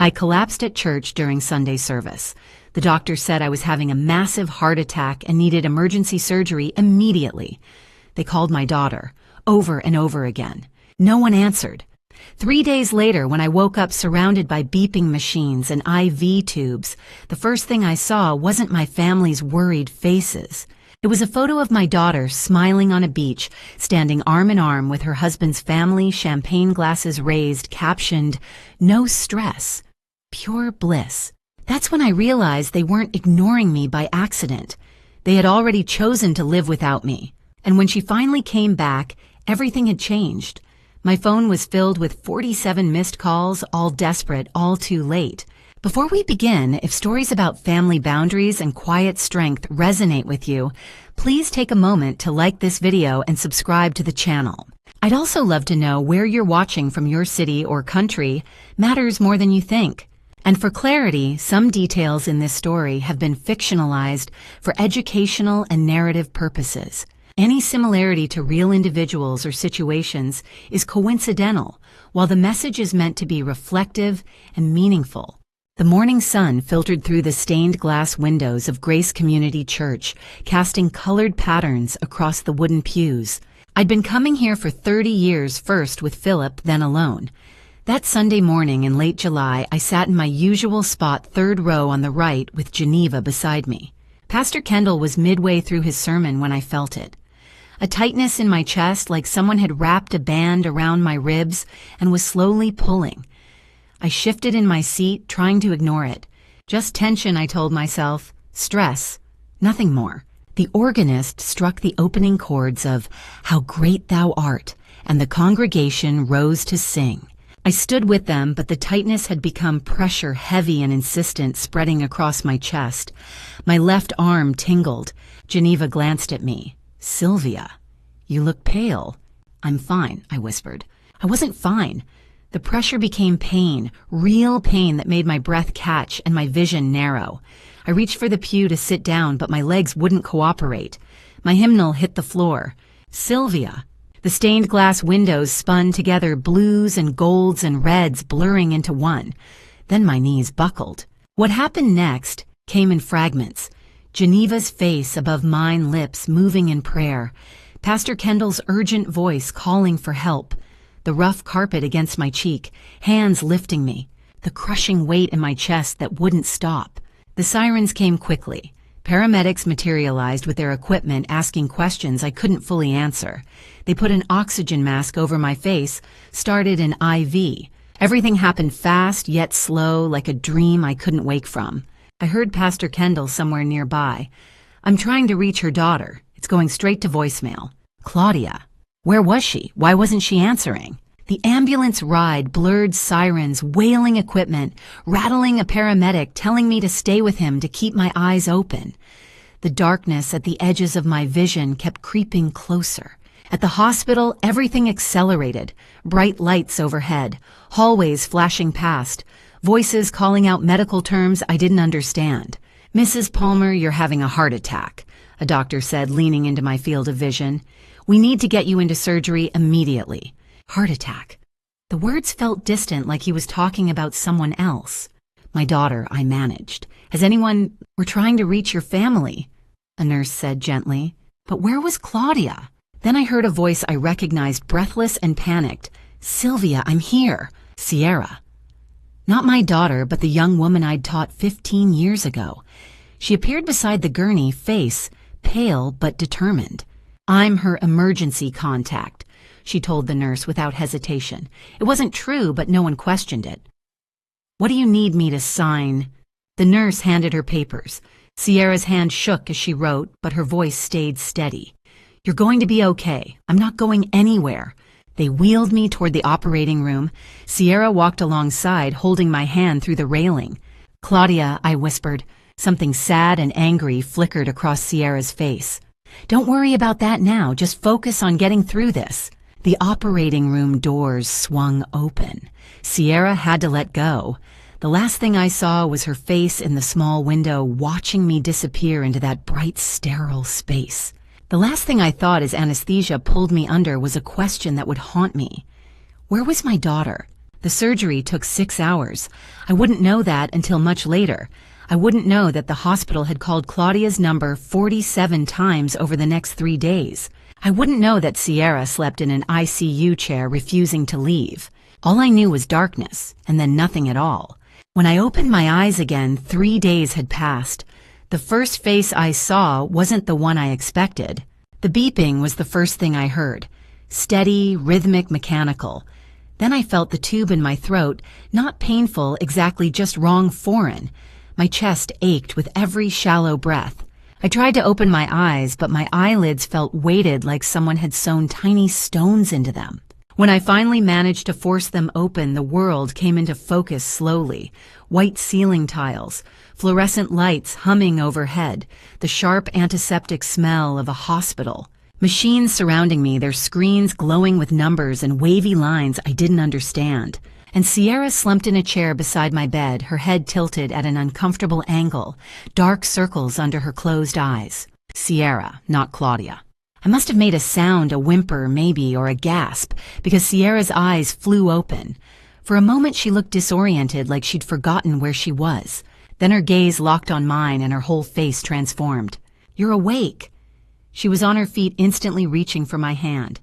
I collapsed at church during Sunday service. The doctor said I was having a massive heart attack and needed emergency surgery immediately. They called my daughter, over and over again. No one answered. 3 days later, when I woke up surrounded by beeping machines and IV tubes, the first thing I saw wasn't my family's worried faces. It was a photo of my daughter smiling on a beach, standing arm in arm with her husband's family, champagne glasses raised, captioned, "No stress, pure bliss." That's when I realized they weren't ignoring me by accident. They had already chosen to live without me. And when she finally came back, everything had changed. My phone was filled with 47 missed calls, all desperate, all too late. Before we begin, if stories about family boundaries and quiet strength resonate with you, please take a moment to like this video and subscribe to the channel. I'd also love to know where you're watching from. Your city or country matters more than you think. And for clarity, some details in this story have been fictionalized for educational and narrative purposes. Any similarity to real individuals or situations is coincidental, while the message is meant to be reflective and meaningful. The morning sun filtered through the stained glass windows of Grace Community Church, casting colored patterns across the wooden pews. I'd been coming here for 30 years, first with Philip, then alone. That Sunday morning in late July, I sat in my usual spot, third row on the right, with Geneva beside me. Pastor Kendall was midway through his sermon when I felt it. A tightness in my chest, like someone had wrapped a band around my ribs and was slowly pulling. I shifted in my seat, trying to ignore it. Just tension, I told myself. Stress. Nothing more. The organist struck the opening chords of "How Great Thou Art," and the congregation rose to sing. I stood with them, but the tightness had become pressure, heavy and insistent, spreading across my chest. My left arm tingled. Geneva glanced at me. "Sylvia, you look pale." "I'm fine," I whispered. I wasn't fine. The pressure became pain, real pain that made my breath catch and my vision narrow. I reached for the pew to sit down, but my legs wouldn't cooperate. My hymnal hit the floor. "Sylvia." The stained glass windows spun together, blues and golds and reds blurring into one. Then my knees buckled. What happened next came in fragments. Geneva's face above mine, lips moving in prayer. Pastor Kendall's urgent voice calling for help. The rough carpet against my cheek, hands lifting me. The crushing weight in my chest that wouldn't stop. The sirens came quickly. Paramedics materialized with their equipment, asking questions I couldn't fully answer. They put an oxygen mask over my face, started an IV. Everything happened fast yet slow, like a dream I couldn't wake from. I heard Pastor Kendall somewhere nearby. "I'm trying to reach her daughter. It's going straight to voicemail." "Claudia." Where was she? Why wasn't she answering? The ambulance ride, blurred sirens, wailing equipment, rattling a paramedic telling me to stay with him, to keep my eyes open. The darkness at the edges of my vision kept creeping closer. At the hospital, everything accelerated. Bright lights overhead, hallways flashing past, voices calling out medical terms I didn't understand. "Mrs. Palmer, you're having a heart attack," a doctor said, leaning into my field of vision. "We need to get you into surgery immediately." Heart attack. The words felt distant, like he was talking about someone else. "My daughter," I managed. "We're trying to reach your family," a nurse said gently. But where was Claudia? Then I heard a voice I recognized, breathless and panicked. "Sylvia, I'm here." Sierra. Not my daughter, but the young woman I'd taught 15 years ago. She appeared beside the gurney, face pale but determined. "I'm her emergency contact," she told the nurse without hesitation. It wasn't true, but no one questioned it. "What do you need me to sign?" The nurse handed her papers. Sierra's hand shook as she wrote, but her voice stayed steady. "You're going to be okay. I'm not going anywhere." They wheeled me toward the operating room. Sierra walked alongside, holding my hand through the railing. "Claudia," I whispered. Something sad and angry flickered across Sierra's face. "Don't worry about that now. Just focus on getting through this." The operating room doors swung open. Sierra had to let go. The last thing I saw was her face in the small window, watching me disappear into that bright, sterile space. The last thing I thought as anesthesia pulled me under was a question that would haunt me. Where was my daughter? The surgery took 6 hours. I wouldn't know that until much later. I wouldn't know that the hospital had called Claudia's number 47 times over the next 3 days. I wouldn't know that Sierra slept in an ICU chair refusing to leave. All I knew was darkness, and then nothing at all. When I opened my eyes again, 3 days had passed. The first face I saw wasn't the one I expected. The beeping was the first thing I heard. Steady, rhythmic, mechanical. Then I felt the tube in my throat, not painful, exactly, just wrong, foreign. My chest ached with every shallow breath. I tried to open my eyes, but my eyelids felt weighted like someone had sewn tiny stones into them. When I finally managed to force them open, the world came into focus slowly. White ceiling tiles, fluorescent lights humming overhead, the sharp antiseptic smell of a hospital. Machines surrounding me, their screens glowing with numbers and wavy lines I didn't understand. And Sierra slumped in a chair beside my bed, her head tilted at an uncomfortable angle, dark circles under her closed eyes. Sierra, not Claudia. I must have made a sound, a whimper maybe, or a gasp, because Sierra's eyes flew open. For a moment she looked disoriented, like she'd forgotten where she was. Then her gaze locked on mine and her whole face transformed. "You're awake." She was on her feet, instantly reaching for my hand.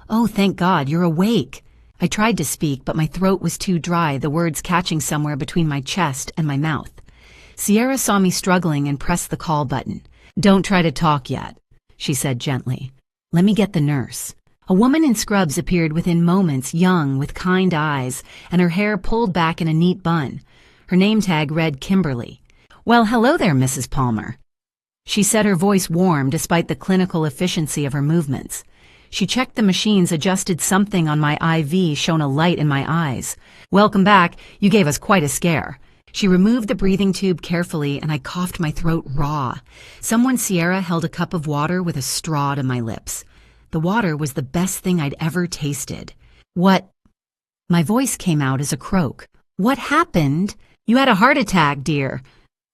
"Oh, thank God, you're awake." I tried to speak, but my throat was too dry, the words catching somewhere between my chest and my mouth. Sierra saw me struggling and pressed the call button. "Don't try to talk yet," she said gently. "Let me get the nurse." A woman in scrubs appeared within moments, young, with kind eyes, and her hair pulled back in a neat bun. Her name tag read Kimberly. "Well, hello there, Mrs. Palmer." She said, her voice warm despite the clinical efficiency of her movements. She checked the machines, adjusted something on my IV, shone a light in my eyes. "Welcome back. You gave us quite a scare." She removed the breathing tube carefully, and I coughed, my throat raw. Someone Sierra held a cup of water with a straw to my lips. The water was the best thing I'd ever tasted. "What?" My voice came out as a croak. "What happened?" "You had a heart attack, dear."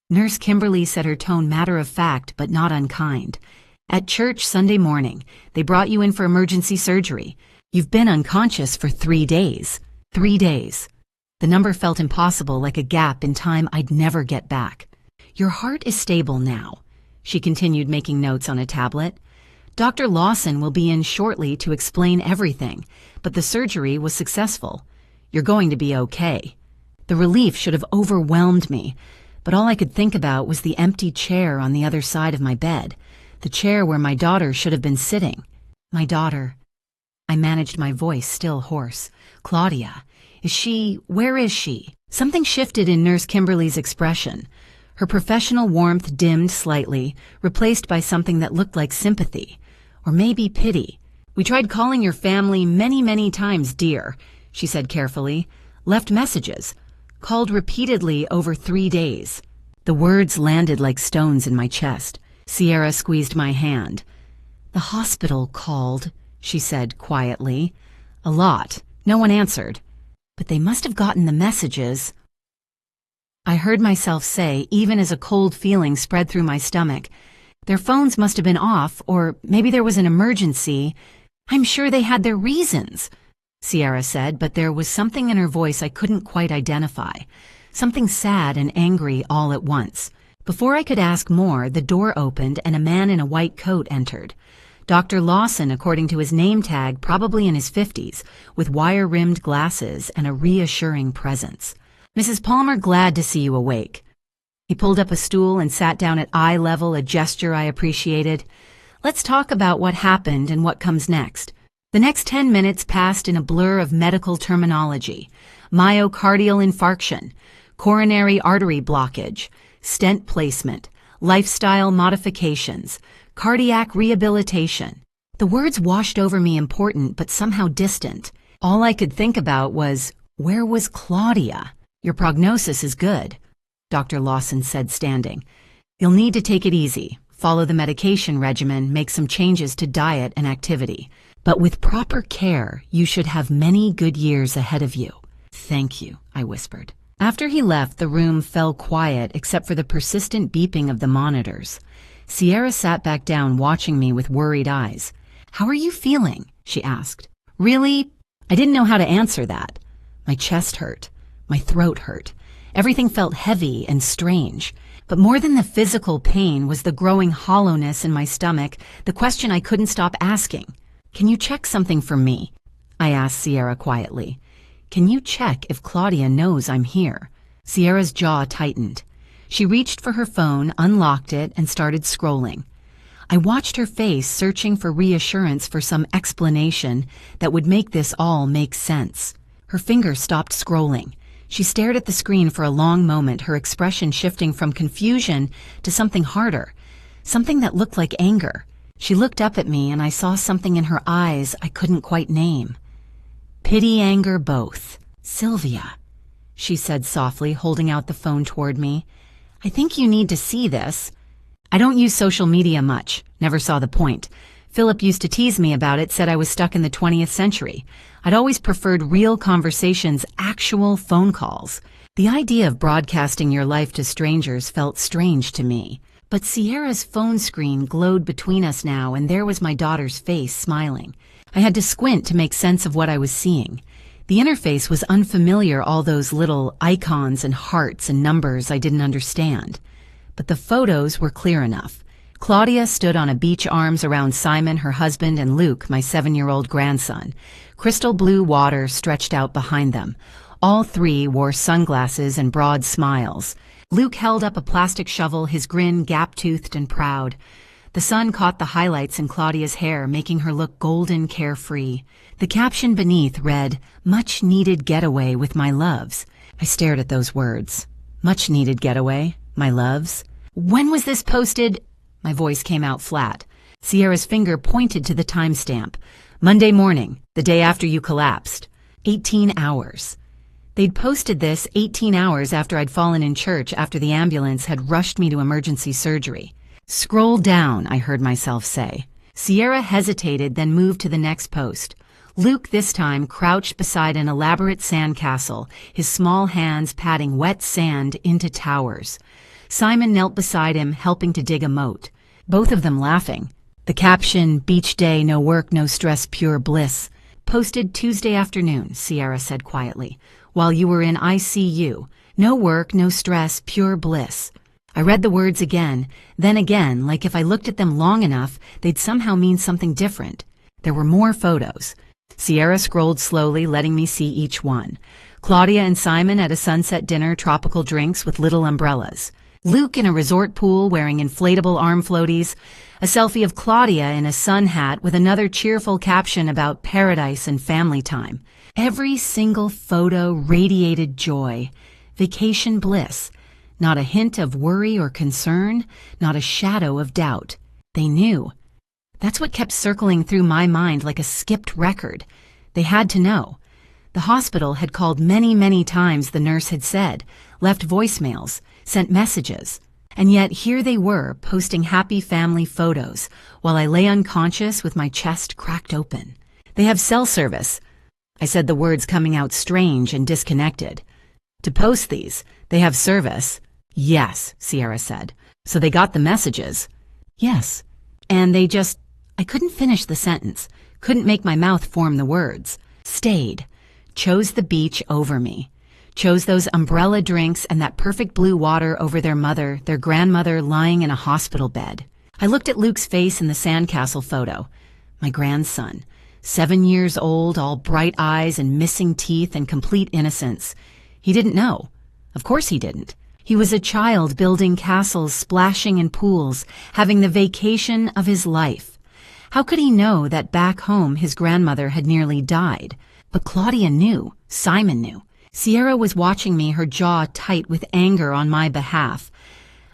Nurse Kimberly said, her tone matter-of-fact but not unkind. "At church Sunday morning. They brought you in for emergency surgery. You've been unconscious for 3 days. 3 days. The number felt impossible, like a gap in time I'd never get back. "Your heart is stable now," she continued, making notes on a tablet. "Dr. Lawson will be in shortly to explain everything, but the surgery was successful. You're going to be okay." The relief should have overwhelmed me, but all I could think about was the empty chair on the other side of my bed, the chair where my daughter should have been sitting. My daughter. I managed my voice, still hoarse. "Claudia. Where is she?" Something shifted in Nurse Kimberly's expression. Her professional warmth dimmed slightly, replaced by something that looked like sympathy. Or maybe pity. "We tried calling your family many, many times, dear," she said carefully. "Left messages. Called repeatedly over 3 days." The words landed like stones in my chest. Sierra squeezed my hand. "The hospital called," she said quietly. "A lot. No one answered. But they must have gotten the messages." I heard myself say, even as a cold feeling spread through my stomach, "Their phones must have been off, or maybe there was an emergency. I'm sure they had their reasons," Sierra said, but there was something in her voice I couldn't quite identify. Something sad and angry all at once. Before I could ask more, the door opened and a man in a white coat entered. Dr. Lawson, according to his name tag, probably in his 50s, with wire-rimmed glasses and a reassuring presence. "Mrs. Palmer, glad to see you awake." He pulled up a stool and sat down at eye level, a gesture I appreciated. "Let's talk about what happened and what comes next." The next 10 minutes passed in a blur of medical terminology. Myocardial infarction, coronary artery blockage, stent placement, lifestyle modifications, cardiac rehabilitation. The words washed over me, important but somehow distant. All I could think about was, where was Claudia? "Your prognosis is good," Dr. Lawson said, standing. "You'll need to take it easy, follow the medication regimen, make some changes to diet and activity. But with proper care, you should have many good years ahead of you." "Thank you," I whispered. After he left, the room fell quiet except for the persistent beeping of the monitors. Sierra sat back down, watching me with worried eyes. "How are you feeling?" she asked. "Really?" I didn't know how to answer that. My chest hurt. My throat hurt. Everything felt heavy and strange. But more than the physical pain was the growing hollowness in my stomach, the question I couldn't stop asking. "Can you check something for me?" I asked Sierra quietly. "Can you check if Claudia knows I'm here?" Sierra's jaw tightened. She reached for her phone, unlocked it, and started scrolling. I watched her face, searching for reassurance, for some explanation that would make this all make sense. Her finger stopped scrolling. She stared at the screen for a long moment, her expression shifting from confusion to something harder, something that looked like anger. She looked up at me, and I saw something in her eyes I couldn't quite name. Pity, anger, both. "Sylvia," she said softly, holding out the phone toward me. "I think you need to see this. I don't use social media much. Never saw the point. Philip used to tease me about it, said I was stuck in the 20th century. I'd always preferred real conversations, actual phone calls. The idea of broadcasting your life to strangers felt strange to me. But Sierra's phone screen glowed between us now, and there was my daughter's face, smiling. I had to squint to make sense of what I was seeing. The interface was unfamiliar, all those little icons and hearts and numbers I didn't understand. But the photos were clear enough. Claudia stood on a beach, arms around Simon, her husband, and Luke, my 7-year-old grandson. Crystal blue water stretched out behind them. All three wore sunglasses and broad smiles. Luke held up a plastic shovel, his grin gap-toothed and proud. The sun caught the highlights in Claudia's hair, making her look golden, carefree. The caption beneath read, "Much needed getaway with my loves." I stared at those words. Much needed getaway, my loves. "When was this posted?" My voice came out flat. Sierra's finger pointed to the timestamp. "Monday morning, the day after you collapsed. 18 hours. They'd posted this 18 hours after I'd fallen in church, after the ambulance had rushed me to emergency surgery. "Scroll down," I heard myself say. Sierra hesitated, then moved to the next post. Luke, this time, crouched beside an elaborate sandcastle, his small hands patting wet sand into towers. Simon knelt beside him, helping to dig a moat. Both of them laughing. The caption, "Beach day, no work, no stress, pure bliss." "Posted Tuesday afternoon," Sierra said quietly, "while you were in ICU. No work, no stress, pure bliss." I read the words again, then again, like if I looked at them long enough, they'd somehow mean something different. There were more photos. Sierra scrolled slowly, letting me see each one. Claudia and Simon at a sunset dinner, tropical drinks with little umbrellas. Luke in a resort pool wearing inflatable arm floaties. A selfie of Claudia in a sun hat with another cheerful caption about paradise and family time. Every single photo radiated joy, vacation bliss. Not a hint of worry or concern, not a shadow of doubt. They knew. That's what kept circling through my mind like a skipped record. They had to know. The hospital had called many, many times, the nurse had said, left voicemails, sent messages. And yet here they were, posting happy family photos, while I lay unconscious with my chest cracked open. "They have cell service." I said, the words coming out strange and disconnected. "To post these, they have service." "Yes," Sierra said. "So they got the messages." "Yes. And they just..." I couldn't finish the sentence, couldn't make my mouth form the words. "Stayed. Chose the beach over me. Chose those umbrella drinks and that perfect blue water over their mother, their grandmother lying in a hospital bed." I looked at Luke's face in the sandcastle photo. My grandson, 7 years old, all bright eyes and missing teeth and complete innocence. He didn't know. Of course he didn't. He was a child building castles, splashing in pools, having the vacation of his life. How could he know that back home his grandmother had nearly died? But Claudia knew. Simon knew. Sierra was watching me, her jaw tight with anger on my behalf.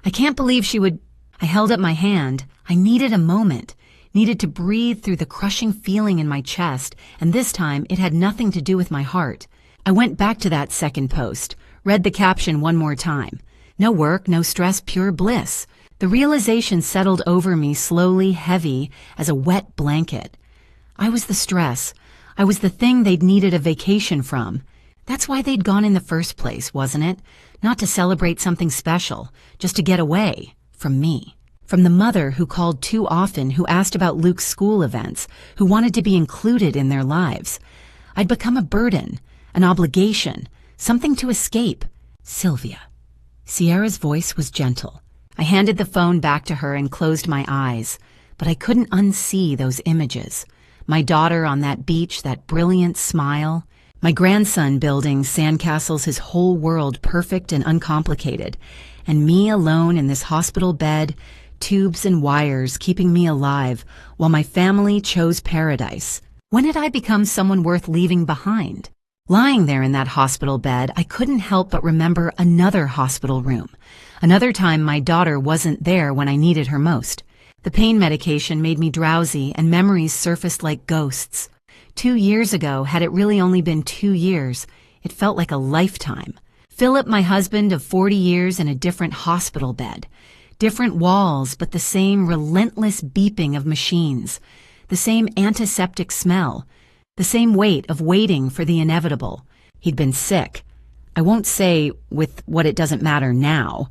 I can't believe she would... I held up my hand. I needed a moment, needed to breathe through the crushing feeling in my chest, and this time it had nothing to do with my heart. I went back to that second post, read the caption one more time. "No work, no stress, pure bliss." The realization settled over me slowly, heavy as a wet blanket. I was the stress. I was the thing they'd needed a vacation from. That's why they'd gone in the first place, wasn't it? Not to celebrate something special, just to get away from me. From the mother who called too often, who asked about Luke's school events, who wanted to be included in their lives. I'd become a burden, an obligation, something to escape. Sylvia. Sierra's voice was gentle. I handed the phone back to her and closed my eyes, but I couldn't unsee those images. My daughter on that beach, that brilliant smile. My grandson building sandcastles, his whole world perfect and uncomplicated. And me alone in this hospital bed, tubes and wires keeping me alive, while my family chose paradise. When had I become someone worth leaving behind? Lying there in that hospital bed, I couldn't help but remember another hospital room. Another time my daughter wasn't there when I needed her most. The pain medication made me drowsy and memories surfaced like ghosts. 2 years ago, had it really only been 2 years, it felt like a lifetime. Philip, my husband of 40 years in a different hospital bed. Different walls, but the same relentless beeping of machines. The same antiseptic smell. The same weight of waiting for the inevitable. He'd been sick. I won't say with what it doesn't matter now.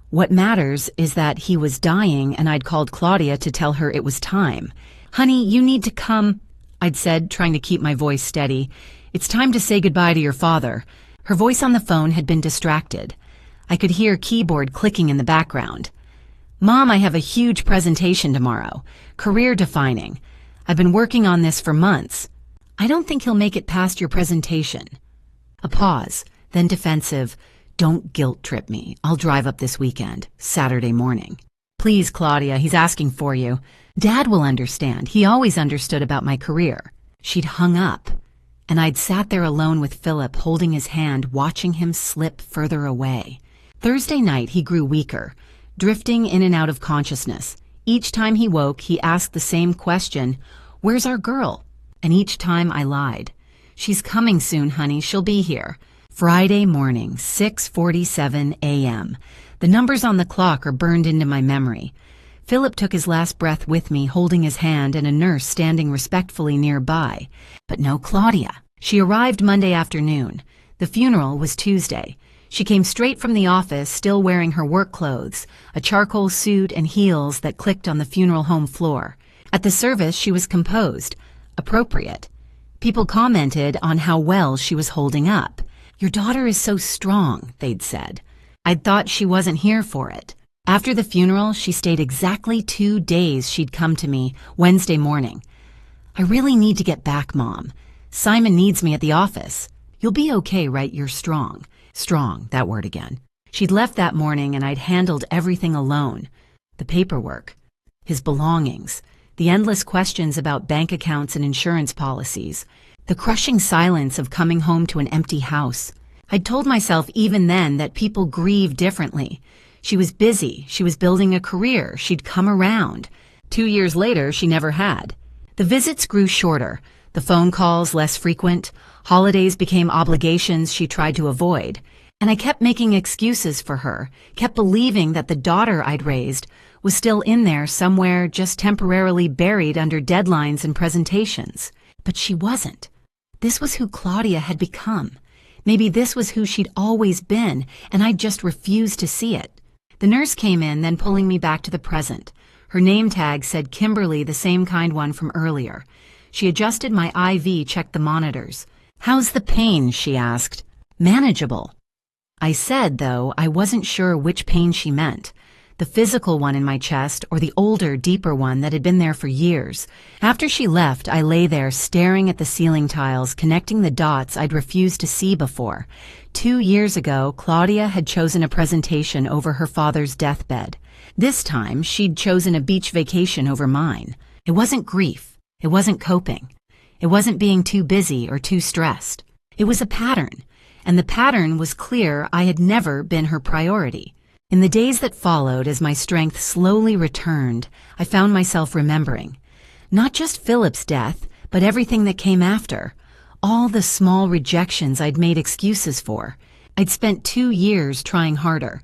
What matters is that he was dying and I'd called Claudia to tell her it was time. "Honey, you need to come," I'd said, trying to keep my voice steady. "It's time to say goodbye to your father." Her voice on the phone had been distracted. I could hear keyboard clicking in the background. "Mom, I have a huge presentation tomorrow. Career defining. I've been working on this for months. I don't think he'll make it past your presentation." A pause, then defensive. "Don't guilt trip me. I'll drive up this weekend, Saturday morning." "Please, Claudia, he's asking for you. Dad will understand. He always understood about my career." She'd hung up, and I'd sat there alone with Philip, holding his hand, watching him slip further away. Thursday night, he grew weaker, drifting in and out of consciousness. Each time he woke, he asked the same question, "Where's our girl?" And each time I lied. "She's coming soon, honey. She'll be here." Friday morning, 6:47 a.m. The numbers on the clock are burned into my memory. Philip took his last breath with me, holding his hand, and a nurse standing respectfully nearby. But no Claudia. She arrived Monday afternoon. The funeral was Tuesday. She came straight from the office, still wearing her work clothes, a charcoal suit and heels that clicked on the funeral home floor. At the service, she was composed, appropriate. People commented on how well she was holding up. "Your daughter is so strong," they'd said. I'd thought she wasn't here for it. After the funeral, she stayed exactly 2 days. She'd come to me Wednesday morning. "I really need to get back, Mom. Simon needs me at the office." "You'll be okay, right? You're strong." Strong, that word again. She'd left that morning and I'd handled everything alone. The paperwork, his belongings, the endless questions about bank accounts and insurance policies, the crushing silence of coming home to an empty house. I'd told myself even then that people grieve differently. She was busy, she was building a career, she'd come around. 2 years later, she never had. The visits grew shorter, the phone calls less frequent, holidays became obligations she tried to avoid. And I kept making excuses for her, kept believing that the daughter I'd raised was still in there somewhere, just temporarily buried under deadlines and presentations. But she wasn't. This was who Claudia had become. Maybe this was who she'd always been, and I'd just refused to see it. The nurse came in, then pulling me back to the present. Her name tag said Kimberly, the same kind one from earlier. She adjusted my IV, checked the monitors. "How's the pain?" she asked. "Manageable." I said, though, I wasn't sure which pain she meant. The physical one in my chest or the older, deeper one that had been there for years. After she left, I lay there staring at the ceiling tiles, connecting the dots I'd refused to see before. 2 years ago, Claudia had chosen a presentation over her father's deathbed. This time, she'd chosen a beach vacation over mine. It wasn't grief. It wasn't coping. It wasn't being too busy or too stressed. It was a pattern, and the pattern was clear. I had never been her priority. In the days that followed, as my strength slowly returned, I found myself remembering. Not just Philip's death, but everything that came after. All the small rejections I'd made excuses for. I'd spent 2 years trying harder.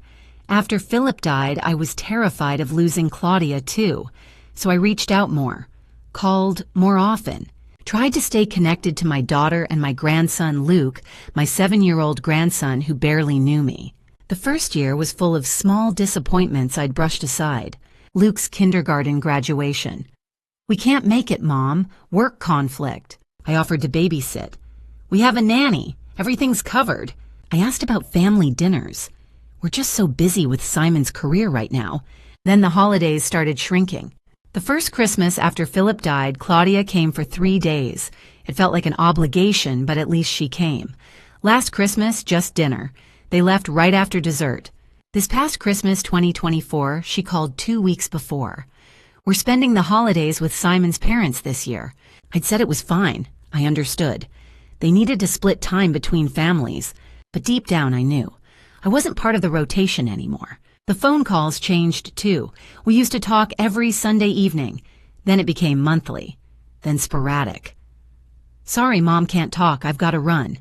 After Philip died, I was terrified of losing Claudia too. So I reached out more, called more often, tried to stay connected to my daughter and my grandson Luke, my 7-year-old grandson who barely knew me. The first year was full of small disappointments I'd brushed aside. Luke's kindergarten graduation. "We can't make it, Mom. Work conflict." I offered to babysit. "We have a nanny. Everything's covered. I asked about family dinners. We're just so busy with Simon's career right now. Then the holidays started shrinking. The first Christmas after Philip died, Claudia came for 3 days. It felt like an obligation, but at least she came. Last Christmas, just dinner. They left right after dessert. This past Christmas 2024, she called 2 weeks before. We're spending the holidays with Simon's parents this year. I'd said it was fine. I understood. They needed to split time between families, but deep down I knew. I wasn't part of the rotation anymore. The phone calls changed too. We used to talk every Sunday evening. Then it became monthly. Then sporadic. Sorry, Mom can't talk. I've got to run.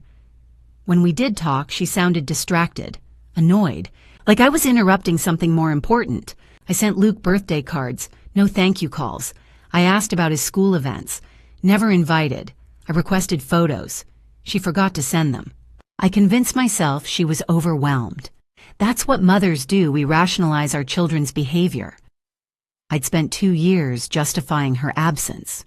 When we did talk, she sounded distracted, annoyed, like I was interrupting something more important. I sent Luke birthday cards, no thank you calls. I asked about his school events. Never invited. I requested photos. She forgot to send them. I convinced myself she was overwhelmed. That's what mothers do. We rationalize our children's behavior. I'd spent 2 years justifying her absence.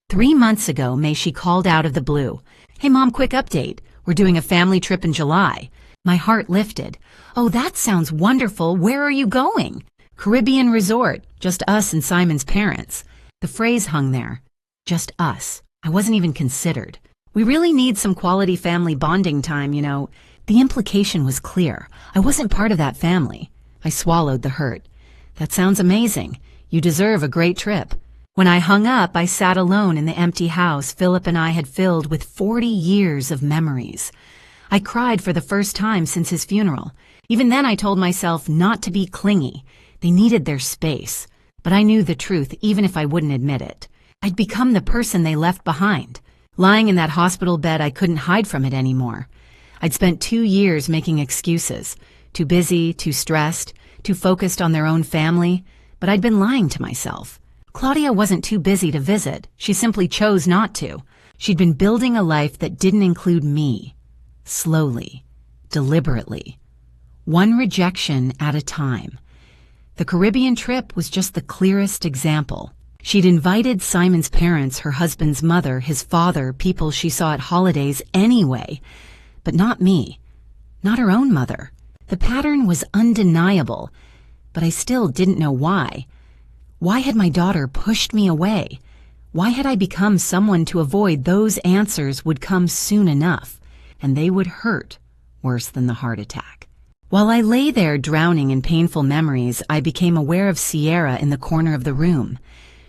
3 months ago, May, she called out of the blue. Hey, Mom, quick update. We're doing a family trip in July. My heart lifted. Oh, that sounds wonderful. Where are you going? Caribbean resort. Just us and Simon's parents. The phrase hung there. Just us. I wasn't even considered. We really need some quality family bonding time, you know. The implication was clear. I wasn't part of that family. I swallowed the hurt. That sounds amazing. You deserve a great trip. When I hung up, I sat alone in the empty house Philip and I had filled with 40 years of memories. I cried for the first time since his funeral. Even then I told myself not to be clingy. They needed their space. But I knew the truth even if I wouldn't admit it. I'd become the person they left behind. Lying in that hospital bed, I couldn't hide from it anymore. I'd spent 2 years making excuses. Too busy, too stressed, too focused on their own family. But I'd been lying to myself. Claudia wasn't too busy to visit. She simply chose not to. She'd been building a life that didn't include me. Slowly, deliberately. One rejection at a time. The Caribbean trip was just the clearest example. She'd invited Simon's parents, her husband's mother, his father, people she saw at holidays anyway. But not me. Not her own mother. The pattern was undeniable. But I still didn't know why. Why had my daughter pushed me away? Why had I become someone to avoid those answers would come soon enough, and they would hurt worse than the heart attack? While I lay there drowning in painful memories, I became aware of Sierra in the corner of the room.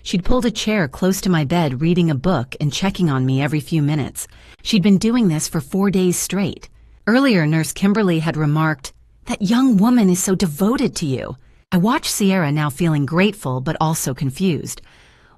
She'd pulled a chair close to my bed, reading a book and checking on me every few minutes. She'd been doing this for 4 days straight. Earlier, Nurse Kimberly had remarked, "That young woman is so devoted to you." I watched Sierra, now feeling grateful but also confused.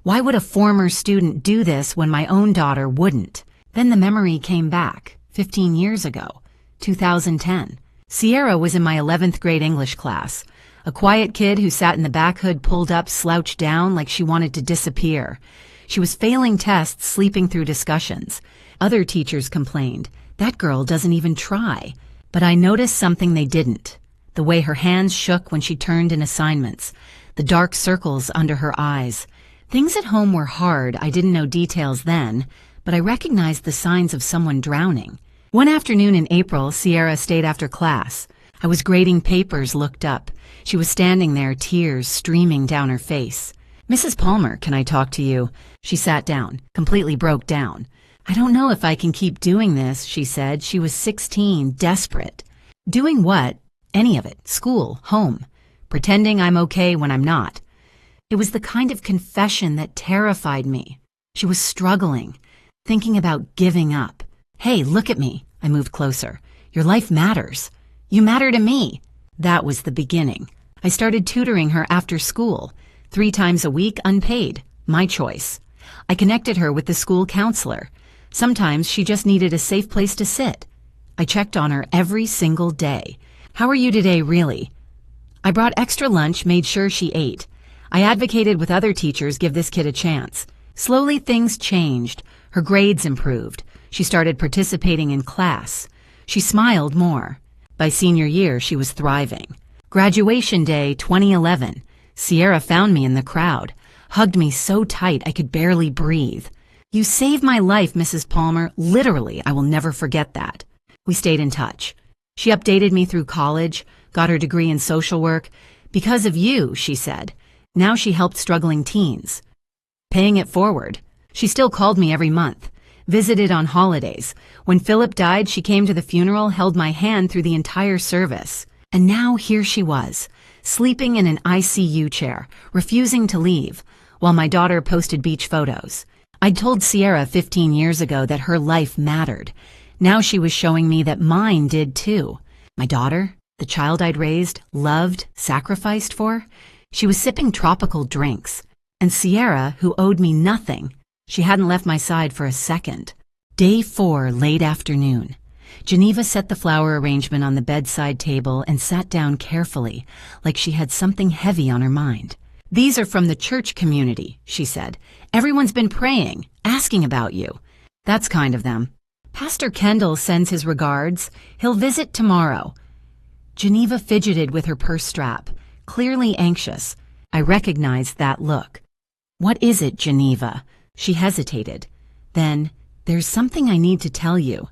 Why would a former student do this when my own daughter wouldn't? Then the memory came back, 15 years ago, 2010. Sierra was in my 11th grade English class. A quiet kid who sat in the back, hood pulled up, slouched down like she wanted to disappear. She was failing tests, sleeping through discussions. Other teachers complained, "That girl doesn't even try." But I noticed something they didn't. The way her hands shook when she turned in assignments. The dark circles under her eyes. Things at home were hard. I didn't know details then, but I recognized the signs of someone drowning. One afternoon in April, Sierra stayed after class. I was grading papers, looked up. She was standing there, tears streaming down her face. "Mrs. Palmer, can I talk to you?" She sat down, completely broke down. "I don't know if I can keep doing this," she said. She was 16, desperate. Doing what? Any of it. School, home. Pretending I'm okay when I'm not. It was the kind of confession that terrified me. She was struggling, thinking about giving up. "Hey, look at me." I moved closer. "Your life matters. You matter to me." That was the beginning. I started tutoring her after school, 3 times a week, unpaid. My choice. I connected her with the school counselor. Sometimes she just needed a safe place to sit. I checked on her every single day. "How are you today, really?" I brought extra lunch, made sure she ate. I advocated with other teachers, give this kid a chance. Slowly things changed. Her grades improved. She started participating in class. She smiled more. By senior year, she was thriving. Graduation day, 2011. Sierra found me in the crowd, hugged me so tight I could barely breathe. "You saved my life, Mrs. Palmer. Literally, I will never forget that." We stayed in touch. She updated me through college, got her degree in social work. Because of you, she said. Now she helped struggling teens. Paying it forward. She still called me every month. Visited on holidays. When Philip died, she came to the funeral, held my hand through the entire service. And now here she was, sleeping in an ICU chair, refusing to leave, while my daughter posted beach photos. I'd told Sierra 15 years ago that her life mattered. Now she was showing me that mine did too. My daughter, the child I'd raised, loved, sacrificed for, she was sipping tropical drinks. And Sierra, who owed me nothing, she hadn't left my side for a second. Day 4, late afternoon. Geneva set the flower arrangement on the bedside table and sat down carefully, like she had something heavy on her mind. "These are from the church community," she said. "Everyone's been praying, asking about you." "That's kind of them." "Pastor Kendall sends his regards. He'll visit tomorrow." Geneva fidgeted with her purse strap, clearly anxious. I recognized that look. "What is it, Geneva?" She hesitated. Then, "There's something I need to tell you.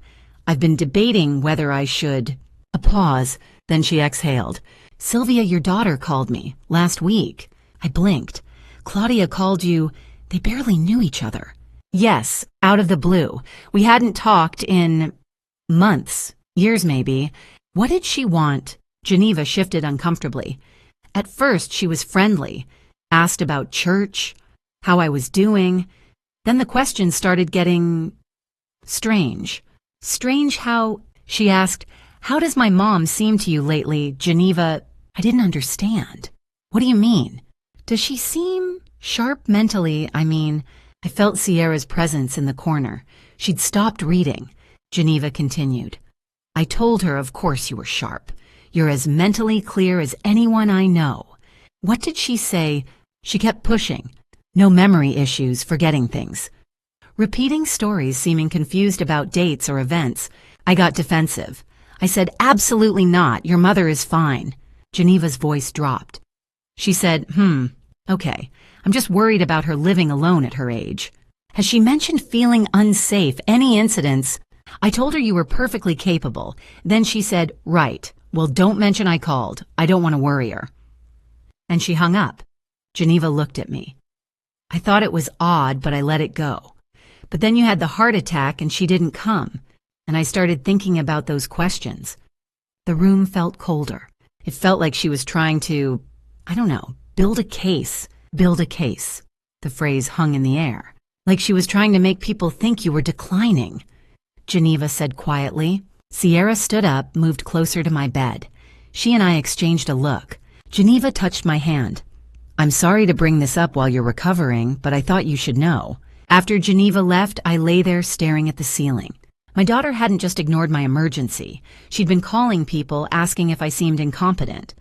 I've been debating whether I should—" A pause, then she exhaled. "Sylvia, your daughter called me last week." I blinked. "Claudia called you. They barely knew each other." "Yes, out of the blue. We hadn't talked in months, years maybe." "What did she want?" Geneva shifted uncomfortably. "At first she was friendly, asked about church, how I was doing. Then the questions started getting strange. Strange how, she asked, how does my mom seem to you lately, Geneva?" I didn't understand. "What do you mean?" "Does she seem sharp mentally? I felt Sierra's presence in the corner. She'd stopped reading. Geneva continued. "I told her, of course you were sharp. You're as mentally clear as anyone I know." "What did she say?" She kept pushing. "No memory issues, forgetting things." Repeating stories, seeming confused about dates or events. I got defensive. I said, "Absolutely not. Your mother is fine." Geneva's voice dropped. She said, okay. I'm just worried about her living alone at her age." "Has she mentioned feeling unsafe, any incidents?" "I told her you were perfectly capable." Then she said, "Right. Well, don't mention I called. I don't want to worry her." And she hung up. Geneva looked at me. I thought it was odd, but I let it go. "But then you had the heart attack and she didn't come." And I started thinking about those questions. The room felt colder. It felt like she was trying to, build a case. Build a case. The phrase hung in the air. Like she was trying to make people think you were declining. Geneva said quietly. Sierra stood up, moved closer to my bed. She and I exchanged a look. Geneva touched my hand. "I'm sorry to bring this up while you're recovering, but I thought you should know." After Geneva left, I lay there staring at the ceiling. My daughter hadn't just ignored my emergency. She'd been calling people, asking if I seemed incompetent.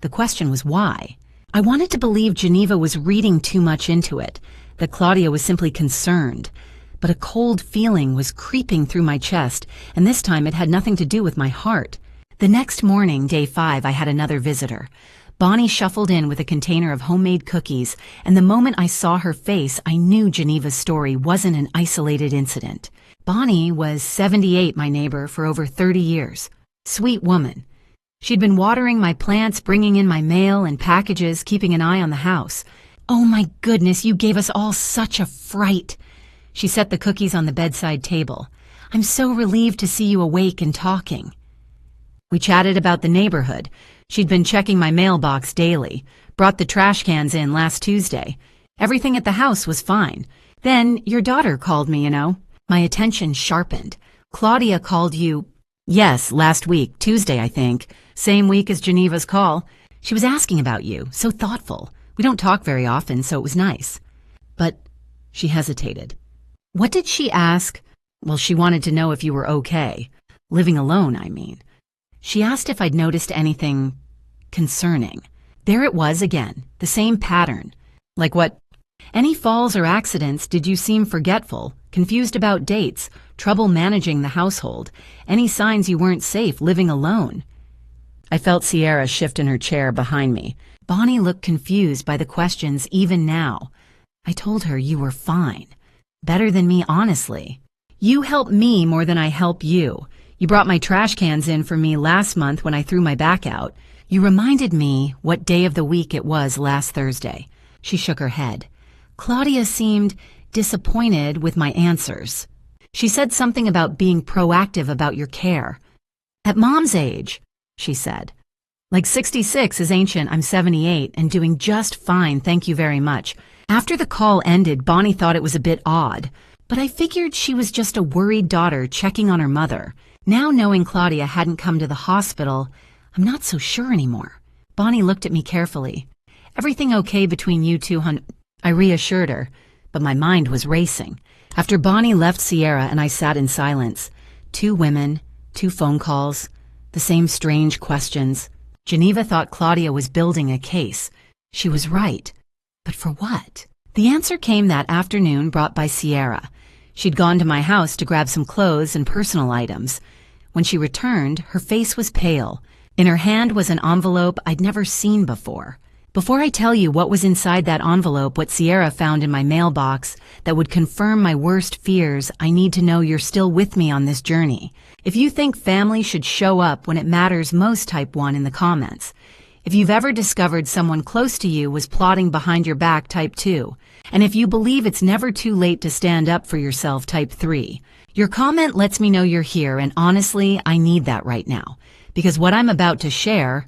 The question was why. I wanted to believe Geneva was reading too much into it, that Claudia was simply concerned. But a cold feeling was creeping through my chest, and this time it had nothing to do with my heart. The next morning, day 5, I had another visitor. Bonnie shuffled in with a container of homemade cookies, and the moment I saw her face, I knew Geneva's story wasn't an isolated incident. Bonnie was 78, my neighbor, for over 30 years. Sweet woman. She'd been watering my plants, bringing in my mail and packages, keeping an eye on the house. "Oh my goodness, you gave us all such a fright." She set the cookies on the bedside table. "I'm so relieved to see you awake and talking." We chatted about the neighborhood. She'd been checking my mailbox daily, brought the trash cans in last Tuesday. Everything at the house was fine. Then your daughter called me, My attention sharpened. "Claudia called you." "Yes, last week, Tuesday, I think. Same week as Geneva's call. She was asking about you, so thoughtful. We don't talk very often, so it was nice." "But," she hesitated. "What did she ask?" "Well, she wanted to know if you were okay. Living alone, I mean. She asked if I'd noticed anything concerning." There it was again, the same pattern. "Like what? Any falls or accidents? Did you seem forgetful, confused about dates, trouble managing the household? Any signs you weren't safe living alone?" I felt Sierra shift in her chair behind me. Bonnie looked confused by the questions even now. I told her you were fine. Better than me, honestly. "You help me more than I help you. You brought my trash cans in for me last month when I threw my back out. You reminded me what day of the week it was last Thursday." She shook her head. Claudia seemed disappointed with my answers. She said something about being proactive about your care. "At Mom's age," she said. "Like 66 is ancient, I'm 78 and doing just fine, thank you very much." After the call ended, Bonnie thought it was a bit odd, but I figured she was just a worried daughter checking on her mother. Now knowing Claudia hadn't come to the hospital, I'm not so sure anymore. Bonnie looked at me carefully. "Everything okay between you two, hon?" I reassured her, but my mind was racing. After Bonnie left Sierra and I sat in silence, 2 women, 2 phone calls, the same strange questions. Geneva thought Claudia was building a case. She was right. But for what? The answer came that afternoon, brought by Sierra. She'd gone to my house to grab some clothes and personal items. When she returned, her face was pale. In her hand was an envelope I'd never seen before. Before I tell you what was inside that envelope, what Sierra found in my mailbox that would confirm my worst fears, I need to know you're still with me on this journey. If you think family should show up when it matters most, type 1 in the comments. If you've ever discovered someone close to you was plotting behind your back, type 2. And if you believe it's never too late to stand up for yourself, type 3. Your comment lets me know you're here, and honestly, I need that right now. Because what I'm about to share,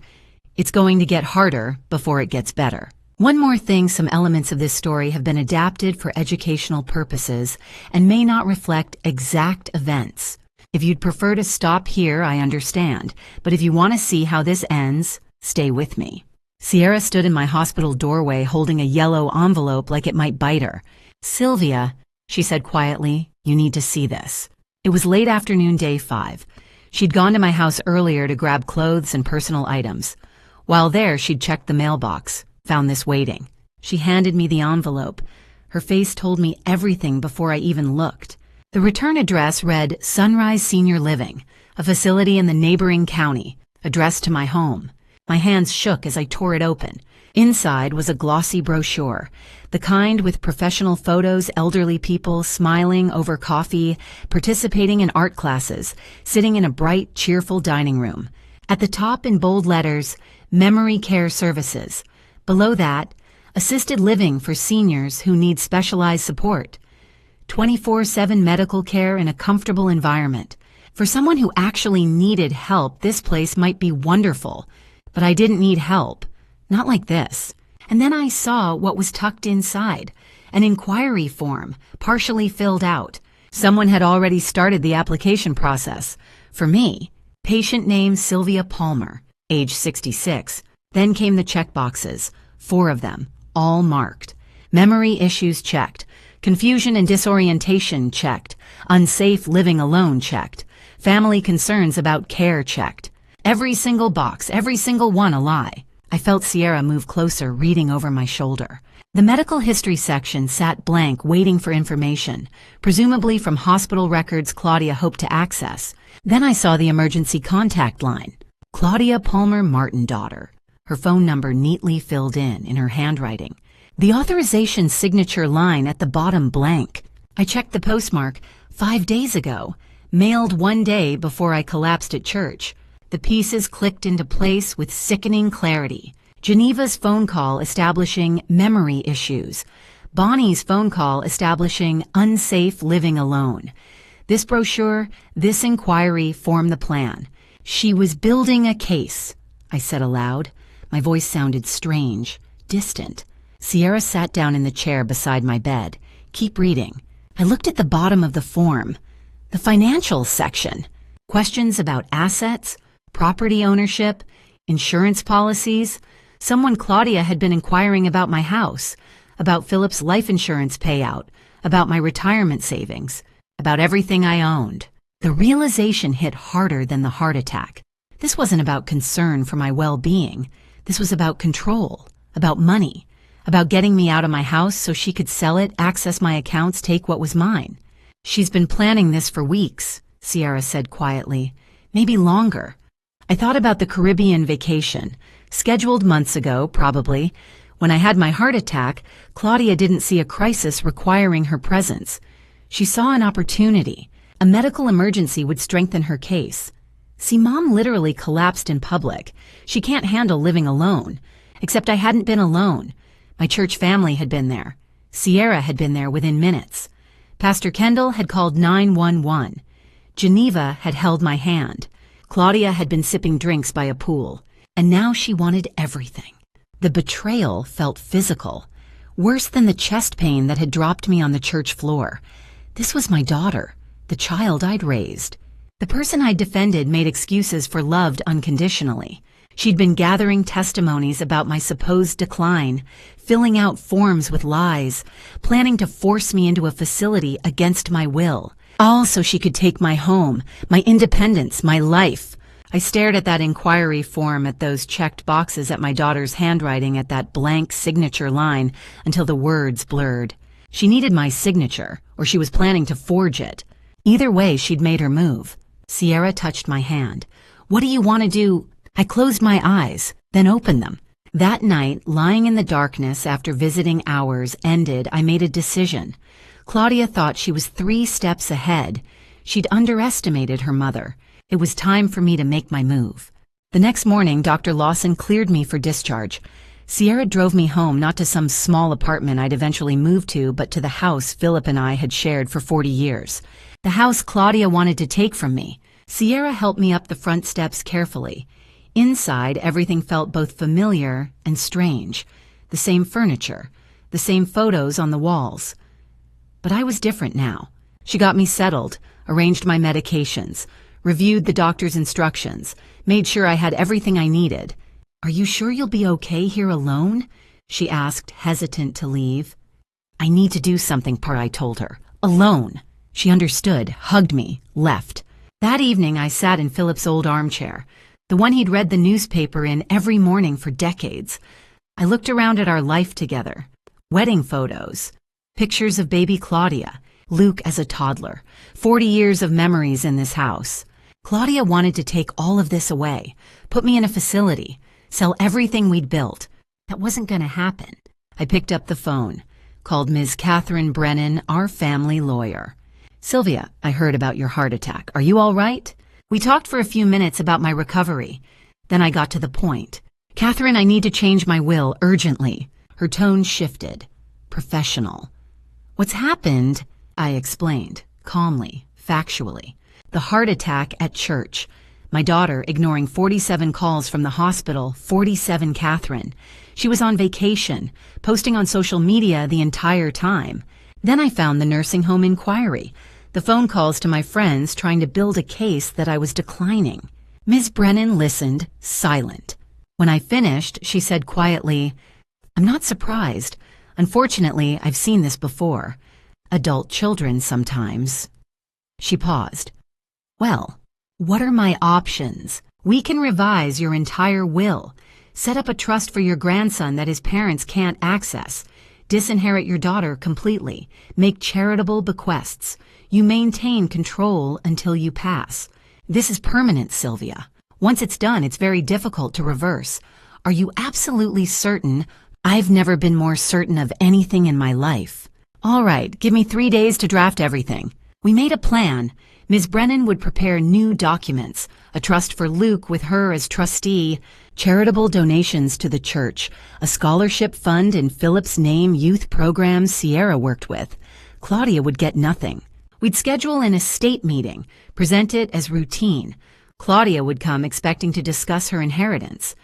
it's going to get harder before it gets better. One more thing, some elements of this story have been adapted for educational purposes and may not reflect exact events. If you'd prefer to stop here, I understand, but if you want to see how this ends, stay with me. Sierra stood in my hospital doorway holding a yellow envelope like it might bite her. "Sylvia," she said quietly, "you need to see this." It was late afternoon, day 5. She'd gone to my house earlier to grab clothes and personal items. While there, she'd checked the mailbox, found this waiting. She handed me the envelope. Her face told me everything before I even looked. The return address read Sunrise Senior Living, a facility in the neighboring county, addressed to my home. My hands shook as I tore it open. Inside was a glossy brochure, the kind with professional photos, elderly people smiling over coffee, participating in art classes, sitting in a bright, cheerful dining room. At the top in bold letters, Memory Care Services. Below that, assisted living for seniors who need specialized support. 24/7 medical care in a comfortable environment. For someone who actually needed help, this place might be wonderful. But I didn't need help. Not like this. And then I saw what was tucked inside. An inquiry form, partially filled out. Someone had already started the application process. For me, patient name Sylvia Palmer, age 66. Then came the checkboxes, 4 of them, all marked. Memory issues checked. Confusion and disorientation checked. Unsafe living alone checked. Family concerns about care checked. Every single box, every single one a lie. I felt Sierra move closer, reading over my shoulder. The medical history section sat blank, waiting for information, presumably from hospital records Claudia hoped to access. Then I saw the emergency contact line. Claudia Palmer Martin, daughter. Her phone number neatly filled in her handwriting. The authorization signature line at the bottom blank. I checked the postmark, 5 days ago, mailed 1 day before I collapsed at church. The pieces clicked into place with sickening clarity. Geneva's phone call establishing memory issues. Bonnie's phone call establishing unsafe living alone. This brochure, this inquiry formed the plan. She was building a case, I said aloud. My voice sounded strange, distant. Sierra sat down in the chair beside my bed. "Keep reading." I looked at the bottom of the form. The financial section. Questions about assets, property ownership, insurance policies. Someone Claudia had been inquiring about my house, about Philip's life insurance payout, about my retirement savings, about everything I owned. The realization hit harder than the heart attack. This wasn't about concern for my well-being. This was about control, about money, about getting me out of my house so she could sell it, access my accounts, take what was mine. "She's been planning this for weeks," Sierra said quietly. "Maybe longer." I thought about the Caribbean vacation, scheduled months ago, probably. When I had my heart attack, Claudia didn't see a crisis requiring her presence. She saw an opportunity, A medical emergency would strengthen her case. See, Mom literally collapsed in public. She can't handle living alone. Except I hadn't been alone. My church family had been there. Sierra had been there within minutes. Pastor Kendall had called 911. Geneva had held my hand. Claudia had been sipping drinks by a pool. And now she wanted everything. The betrayal felt physical. Worse than the chest pain that had dropped me on the church floor. This was my daughter, the child I'd raised. The person I'd defended made excuses for loved unconditionally. She'd been gathering testimonies about my supposed decline, filling out forms with lies, planning to force me into a facility against my will. All so she could take my home, my independence, my life. I stared at that inquiry form, at those checked boxes, at my daughter's handwriting, at that blank signature line, until the words blurred. She needed my signature, or she was planning to forge it. Either way, she'd made her move. Sierra touched my hand. "What do you want to do?" I closed my eyes, then opened them. That night, lying in the darkness after visiting hours ended, I made a decision. Claudia thought she was 3 steps ahead. She'd underestimated her mother. It was time for me to make my move. The next morning, Dr. Lawson cleared me for discharge. Sierra drove me home, not to some small apartment I'd eventually moved to, but to the house Philip and I had shared for 40 years. The house Claudia wanted to take from me. Sierra helped me up the front steps carefully. Inside, everything felt both familiar and strange. The same furniture, the same photos on the walls. But I was different now. She got me settled, arranged my medications, reviewed the doctor's instructions, made sure I had everything I needed. "Are you sure you'll be okay here alone?" she asked, hesitant to leave. "I need to do something," I told her. "Alone." She understood, hugged me, left. That evening I sat in Philip's old armchair, the one he'd read the newspaper in every morning for decades. I looked around at our life together. Wedding photos, pictures of baby Claudia, Luke as a toddler, 40 years of memories in this house. Claudia wanted to take all of this away, put me in a facility, sell everything we'd built. That wasn't going to happen. I picked up the phone, called Ms. Catherine Brennan, our family lawyer. "Sylvia, I heard about your heart attack. Are you all right?" We talked for a few minutes about my recovery. Then I got to the point. "Catherine, I need to change my will urgently." Her tone shifted. Professional. "What's happened?" I explained, calmly, factually. The heart attack at church. My daughter ignoring 47 calls from the hospital, 47 Catherine. She was on vacation, posting on social media the entire time. Then I found the nursing home inquiry, the phone calls to my friends trying to build a case that I was declining. Ms. Brennan listened, silent. When I finished, she said quietly, "I'm not surprised. Unfortunately, I've seen this before. Adult children sometimes." She paused. "Well, what are my options? We can revise your entire will, set up a trust for your grandson that his parents can't access, disinherit your daughter completely, make charitable bequests. You maintain control until you pass. This is permanent, Sylvia. Once it's done, it's very difficult to reverse. Are you absolutely certain?" "I've never been more certain of anything in my life." "All right, give me 3 days to draft everything." We made a plan. Ms. Brennan would prepare new documents, a trust for Luke with her as trustee, charitable donations to the church, a scholarship fund in Philip's name, youth programs Sierra worked with. Claudia would get nothing. We'd schedule an estate meeting, present it as routine. Claudia would come expecting to discuss her inheritance.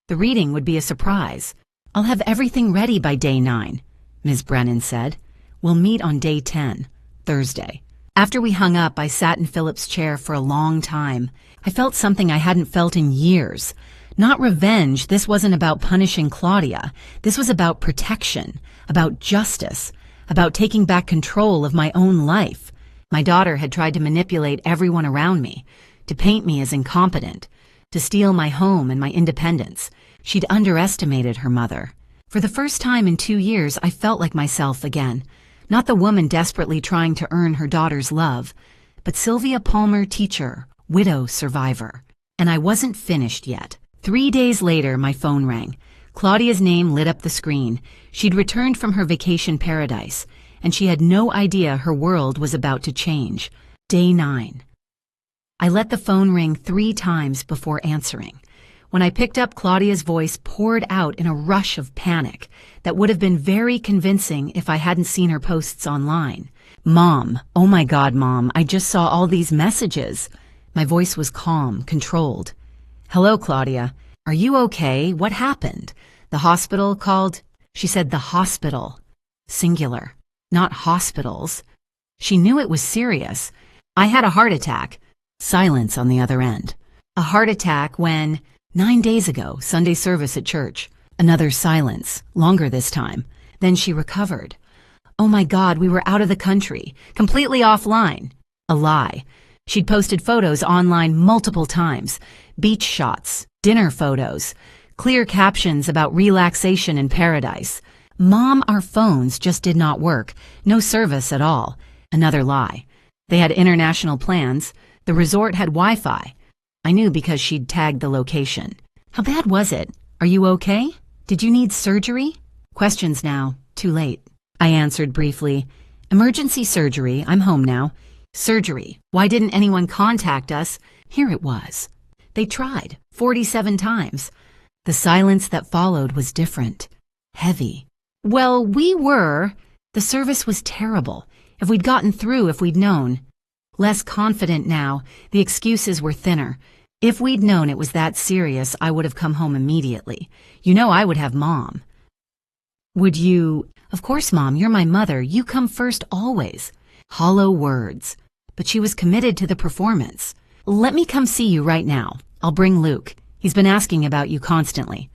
The reading would be a surprise. "I'll have everything ready by day 9, Ms. Brennan said. "We'll meet on day 10, Thursday." After we hung up, I sat in Philip's chair for a long time. I felt something I hadn't felt in years. Not revenge. This wasn't about punishing Claudia. This was about protection, about justice, about taking back control of my own life. My daughter had tried to manipulate everyone around me, to paint me as incompetent, to steal my home and my independence. She'd underestimated her mother. For the first time in 2 years, I felt like myself again. Not the woman desperately trying to earn her daughter's love, but Sylvia Palmer, teacher, widow survivor. And I wasn't finished yet. 3 days later, my phone rang. Claudia's name lit up the screen. She'd returned from her vacation paradise, and she had no idea her world was about to change. Day 9. I let the phone ring 3 times before answering. When I picked up, Claudia's voice poured out in a rush of panic that would have been very convincing if I hadn't seen her posts online. "Mom, oh my God, Mom, I just saw all these messages." My voice was calm, controlled. "Hello, Claudia. Are you okay? What happened? The hospital called?" She said the hospital. Singular, not hospitals. She knew it was serious. "I had a heart attack." Silence on the other end. "A heart attack when?" 9 days ago, Sunday service at church. Another silence, longer this time. Then she recovered. "Oh my God, we were out of the country, completely offline." A lie. She'd posted photos online multiple times. Beach shots, dinner photos, clear captions about relaxation in paradise. "Mom, our phones just did not work. No service at all." Another lie. They had international plans. The resort had Wi-Fi. I knew because she'd tagged the location. "How bad was it? Are you okay? Did you need surgery?" Questions now. Too late. I answered briefly. "Emergency surgery. I'm home now." "Surgery. Why didn't anyone contact us?" Here it was. They tried 47 times. The silence that followed was different. Heavy. "Well, the service was terrible. If we'd gotten through, if we'd known." Less confident now, the excuses were thinner. "If we'd known it was that serious, I would have come home immediately. You know I would have Mom." "Would you?" "Of course, Mom, you're my mother. You come first always." Hollow words. But she was committed to the performance. "Let me come see you right now. I'll bring Luke. He's been asking about you constantly."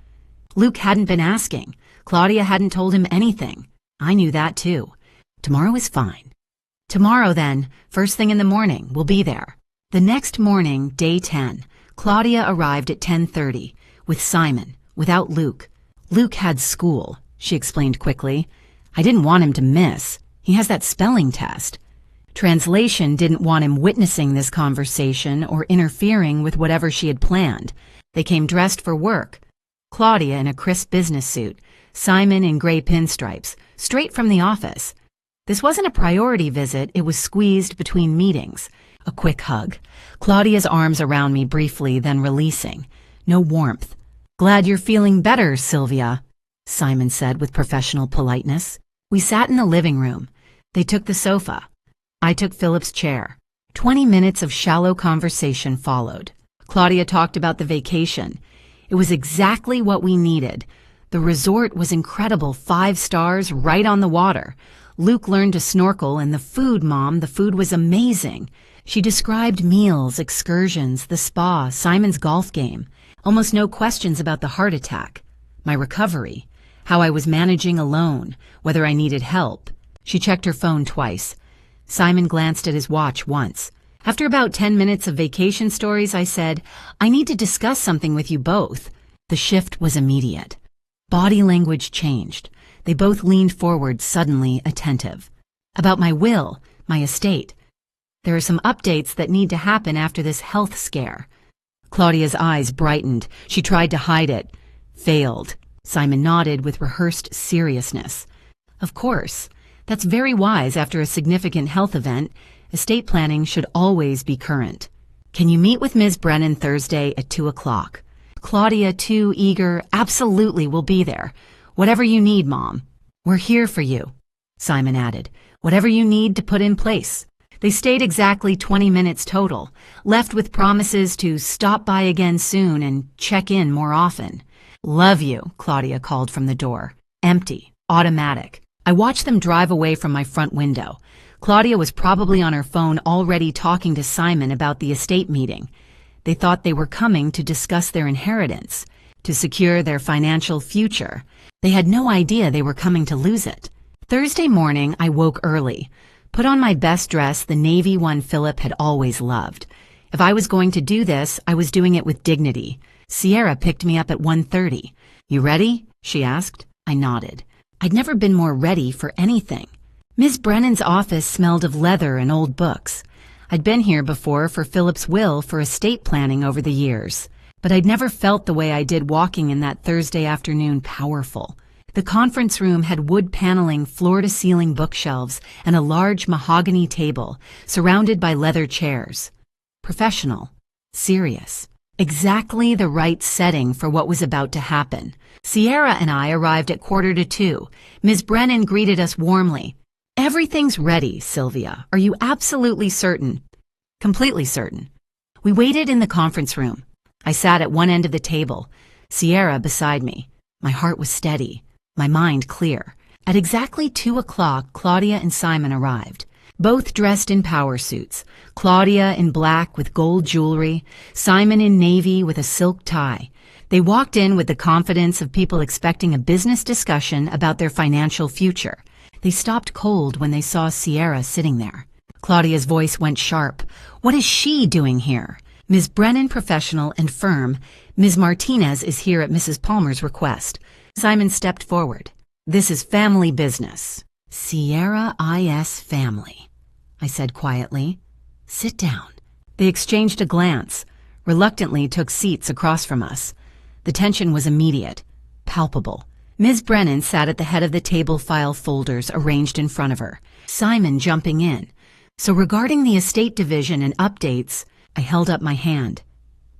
Luke hadn't been asking. Claudia hadn't told him anything. I knew that too. Tomorrow is fine. "Tomorrow then, first thing in the morning, we'll be there." The next morning, day 10, Claudia arrived at 10:30, with Simon, without Luke. "Luke had school," she explained quickly. "I didn't want him to miss. He has that spelling test." Translation didn't want him witnessing this conversation or interfering with whatever she had planned. They came dressed for work. Claudia in a crisp business suit, Simon in gray pinstripes, straight from the office. This wasn't a priority visit, it was squeezed between meetings. A quick hug. Claudia's arms around me briefly, then releasing. No warmth. "Glad you're feeling better, Sylvia," Simon said with professional politeness. We sat in the living room. They took the sofa. I took Philip's chair. 20 minutes of shallow conversation followed. Claudia talked about the vacation. It was exactly what we needed. The resort was incredible, 5 stars, right on the water. Luke learned to snorkel, and the food, Mom, the food was amazing. She described meals, excursions, the spa, Simon's golf game. Almost no questions about the heart attack. My recovery. How I was managing alone. Whether I needed help. She checked her phone twice. Simon glanced at his watch once. After about 10 minutes of vacation stories, I said, "I need to discuss something with you both." The shift was immediate. Body language changed. They both leaned forward, suddenly attentive. "About my will, my estate. There are some updates that need to happen after this health scare." Claudia's eyes brightened. She tried to hide it. Failed. Simon nodded with rehearsed seriousness. "Of course. That's very wise after a significant health event. Estate planning should always be current. Can you meet with Ms. Brennan Thursday at 2 o'clock? Claudia, too eager. "Absolutely, we'll be there. Whatever you need, Mom." "We're here for you," Simon added. "Whatever you need to put in place." They stayed exactly 20 minutes total, left with promises to stop by again soon and check in more often. "Love you," Claudia called from the door. Empty, automatic. I watched them drive away from my front window. Claudia was probably on her phone already talking to Simon about the estate meeting. They thought they were coming to discuss their inheritance, to secure their financial future. They had no idea they were coming to lose it. Thursday morning, I woke early, put on my best dress, the navy one Philip had always loved. If I was going to do this, I was doing it with dignity. Sierra picked me up at 1:30. "You ready?" she asked. I nodded. I'd never been more ready for anything. Ms. Brennan's office smelled of leather and old books. I'd been here before for Philip's will for estate planning over the years, but I'd never felt the way I did walking in that Thursday afternoon powerful. The conference room had wood paneling, floor-to-ceiling bookshelves, and a large mahogany table, surrounded by leather chairs. Professional. Serious. Exactly the right setting for what was about to happen. Sierra and I arrived at 1:45. Ms. Brennan greeted us warmly. "Everything's ready, Sylvia. Are you absolutely certain?" "Completely certain." We waited in the conference room. I sat at one end of the table, Sierra beside me. My heart was steady, my mind clear. At exactly 2 o'clock, Claudia and Simon arrived, both dressed in power suits. Claudia in black with gold jewelry, Simon in navy with a silk tie. They walked in with the confidence of people expecting a business discussion about their financial future. They stopped cold when they saw Sierra sitting there. Claudia's voice went sharp. "What is she doing here?" "Ms. Brennan, professional and firm. Ms. Martinez is here at Mrs. Palmer's request." Simon stepped forward. "This is family business." "Sierra is family," I said quietly. "Sit down." They exchanged a glance, reluctantly took seats across from us. The tension was immediate, palpable. Ms. Brennan sat at the head of the table, file folders arranged in front of her. Simon jumping in. "So regarding the estate division and updates," I held up my hand.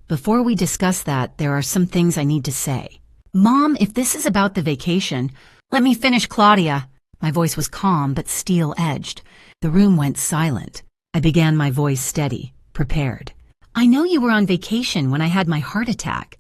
"Before we discuss that, there are some things I need to say." "Mom, if this is about the vacation, let me finish, Claudia." My voice was calm but steel-edged. The room went silent. I began, my voice steady, prepared. "I know you were on vacation when I had my heart attack."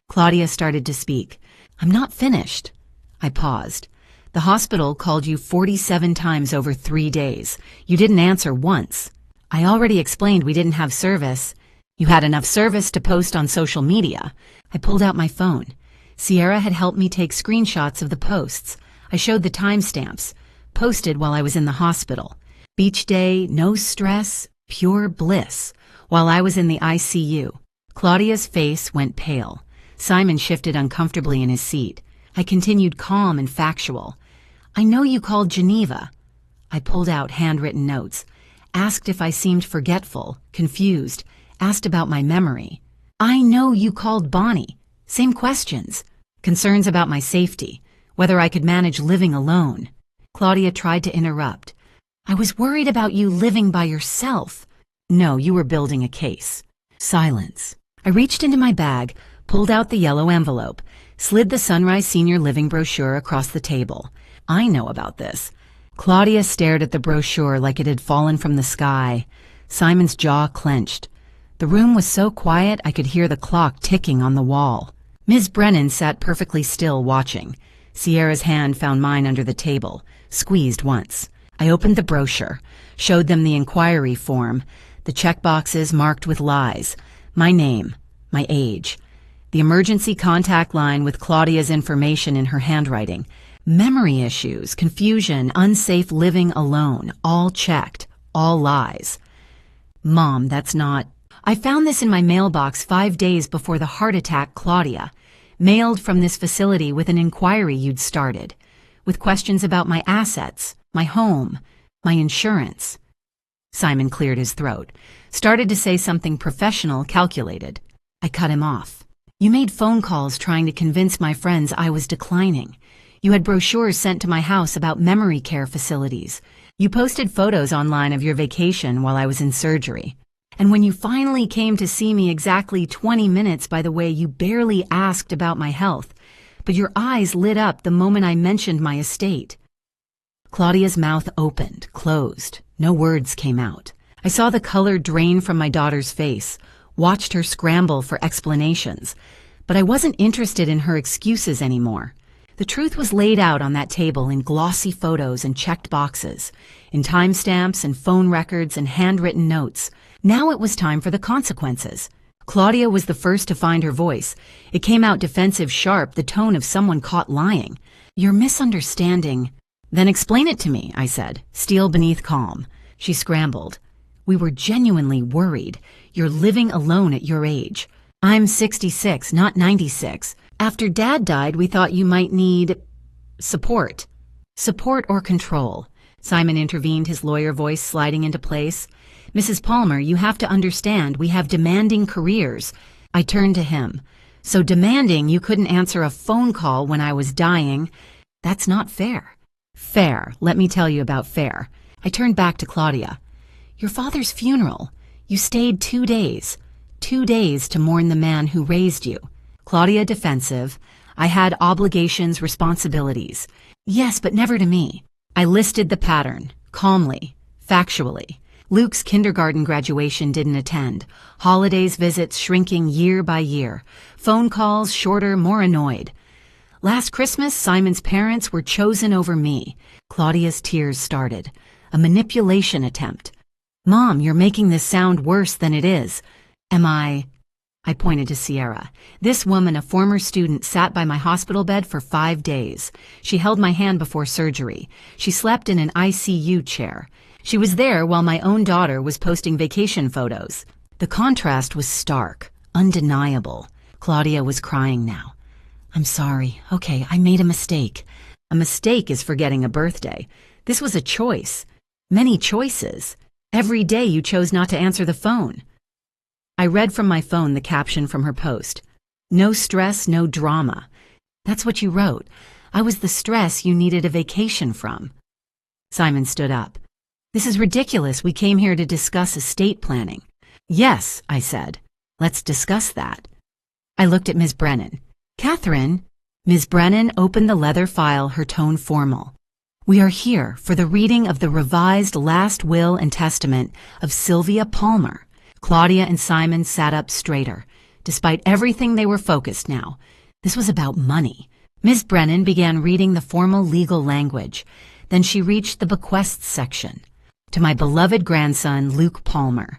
Claudia started to speak. "I'm not finished." I paused. "The hospital called you 47 times over 3 days. You didn't answer once. I already explained we didn't have service. You had enough service to post on social media." I pulled out my phone. Sierra had helped me take screenshots of the posts. I showed the timestamps. Posted while I was in the hospital. Beach day, no stress, pure bliss. While I was in the ICU. Claudia's face went pale. Simon shifted uncomfortably in his seat. I continued calm and factual. "I know you called Geneva." I pulled out handwritten notes. Asked if I seemed forgetful, confused. Asked about my memory. "I know you called Bonnie. Same questions. Concerns about my safety. Whether I could manage living alone." Claudia tried to interrupt. "I was worried about you living by yourself." "No, you were building a case." Silence. I reached into my bag, pulled out the yellow envelope, slid the Sunrise Senior Living brochure across the table. "I know about this." Claudia stared at the brochure like it had fallen from the sky. Simon's jaw clenched. The room was so quiet I could hear the clock ticking on the wall. Ms. Brennan sat perfectly still, watching. Sierra's hand found mine under the table, squeezed once. I opened the brochure, showed them the inquiry form, the checkboxes marked with lies, my name, my age, the emergency contact line with Claudia's information in her handwriting, memory issues, confusion, unsafe living alone, all checked, all lies. "Mom, that's not..." "I found this in my mailbox 5 days before the heart attack, Claudia. Mailed from this facility with an inquiry you'd started, with questions about my assets, my home, my insurance." Simon cleared his throat, started to say something professional, calculated. I cut him off. "You made phone calls trying to convince my friends I was declining. You had brochures sent to my house about memory care facilities. You posted photos online of your vacation while I was in surgery. And when you finally came to see me exactly 20 minutes, by the way, you barely asked about my health, but your eyes lit up the moment I mentioned my estate." Claudia's mouth opened, closed. No words came out. I saw the color drain from my daughter's face, watched her scramble for explanations, but I wasn't interested in her excuses anymore. The truth was laid out on that table in glossy photos and checked boxes, in timestamps and phone records and handwritten notes. Now it was time for the consequences. Claudia was the first to find her voice. It came out defensive, sharp, the tone of someone caught lying. "You're misunderstanding." "Then explain it to me," I said, steel beneath calm. She scrambled. "We were genuinely worried. You're living alone at your age. I'm 66, not 96. After Dad died, we thought you might need support." "Support or control?" Simon intervened, his lawyer voice sliding into place. "Mrs. Palmer, you have to understand, we have demanding careers." I turned to him. "So demanding you couldn't answer a phone call when I was dying." That's not fair. Fair. Let me tell you about fair. I turned back to Claudia. Your father's funeral. You stayed 2 days. 2 days to mourn the man who raised you. Claudia defensive. I had obligations, responsibilities. Yes, but never to me. I listed the pattern, calmly, factually. Luke's kindergarten graduation didn't attend. Holidays visits shrinking year by year. Phone calls shorter, more annoyed. Last Christmas, Simon's parents were chosen over me. Claudia's tears started. A manipulation attempt. Mom, you're making this sound worse than it is. Am I pointed to Sierra. This woman, a former student, sat by my hospital bed for 5 days. She held my hand before surgery. She slept in an ICU chair. She was there while my own daughter was posting vacation photos. The contrast was stark, undeniable. Claudia was crying now. I'm sorry. Okay, I made a mistake. A mistake is forgetting a birthday. This was a choice. Many choices. Every day you chose not to answer the phone. I read from my phone the caption from her post. No stress, no drama. That's what you wrote. I was the stress you needed a vacation from. Simon stood up. This is ridiculous. We came here to discuss estate planning. Yes, I said. Let's discuss that. I looked at Ms. Brennan. Catherine. Ms. Brennan opened the leather file, her tone formal. We are here for the reading of the revised last will and testament of Sylvia Palmer. Claudia and Simon sat up straighter. Despite everything, they were focused now. This was about money. Ms. Brennan began reading the formal legal language. Then she reached the bequests section. To my beloved grandson, Luke Palmer.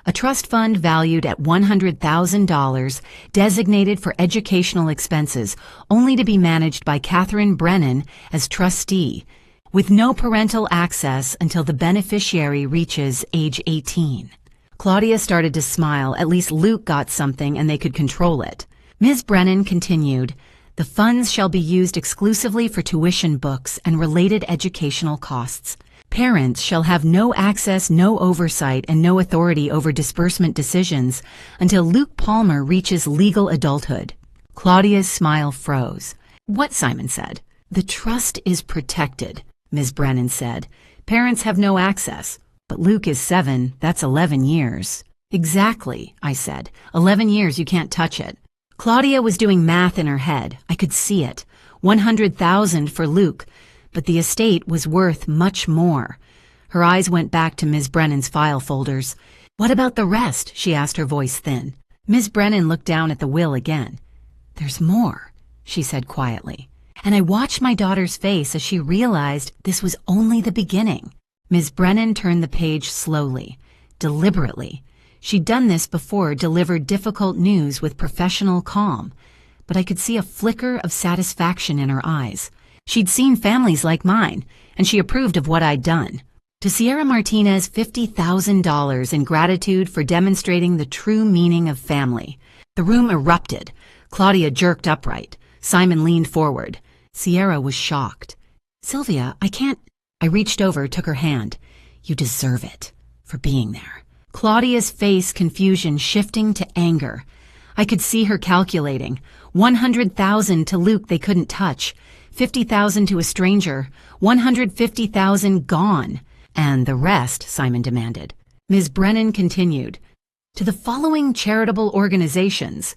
A trust fund valued at $100,000, designated for educational expenses, only to be managed by Catherine Brennan as trustee, with no parental access until the beneficiary reaches age 18. Claudia started to smile. At least Luke got something and they could control it. Ms. Brennan continued, the funds shall be used exclusively for tuition books and related educational costs. Parents shall have no access, no oversight, and no authority over disbursement decisions until Luke Palmer reaches legal adulthood. Claudia's smile froze. What? Simon said. The trust is protected, Ms. Brennan said. Parents have no access. But Luke is 7, that's 11 years. Exactly, I said. 11 years, you can't touch it. Claudia was doing math in her head. I could see it. $100,000 for Luke, but the estate was worth much more. Her eyes went back to Ms. Brennan's file folders. What about the rest? She asked, her voice thin. Ms. Brennan looked down at the will again. There's more, she said quietly. And I watched my daughter's face as she realized this was only the beginning. Ms. Brennan turned the page slowly, deliberately. She'd done this before, delivered difficult news with professional calm, but I could see a flicker of satisfaction in her eyes. She'd seen families like mine, and she approved of what I'd done. To Sierra Martinez, $50,000 in gratitude for demonstrating the true meaning of family. The room erupted. Claudia jerked upright. Simon leaned forward. Sierra was shocked. Sylvia, I can't... I reached over, took her hand. You deserve it, for being there. Claudia's face, confusion shifting to anger. I could see her calculating. $100,000 to Luke they couldn't touch. $50,000 to a stranger. $150,000 gone. And the rest, Simon demanded. Ms. Brennan continued. To the following charitable organizations.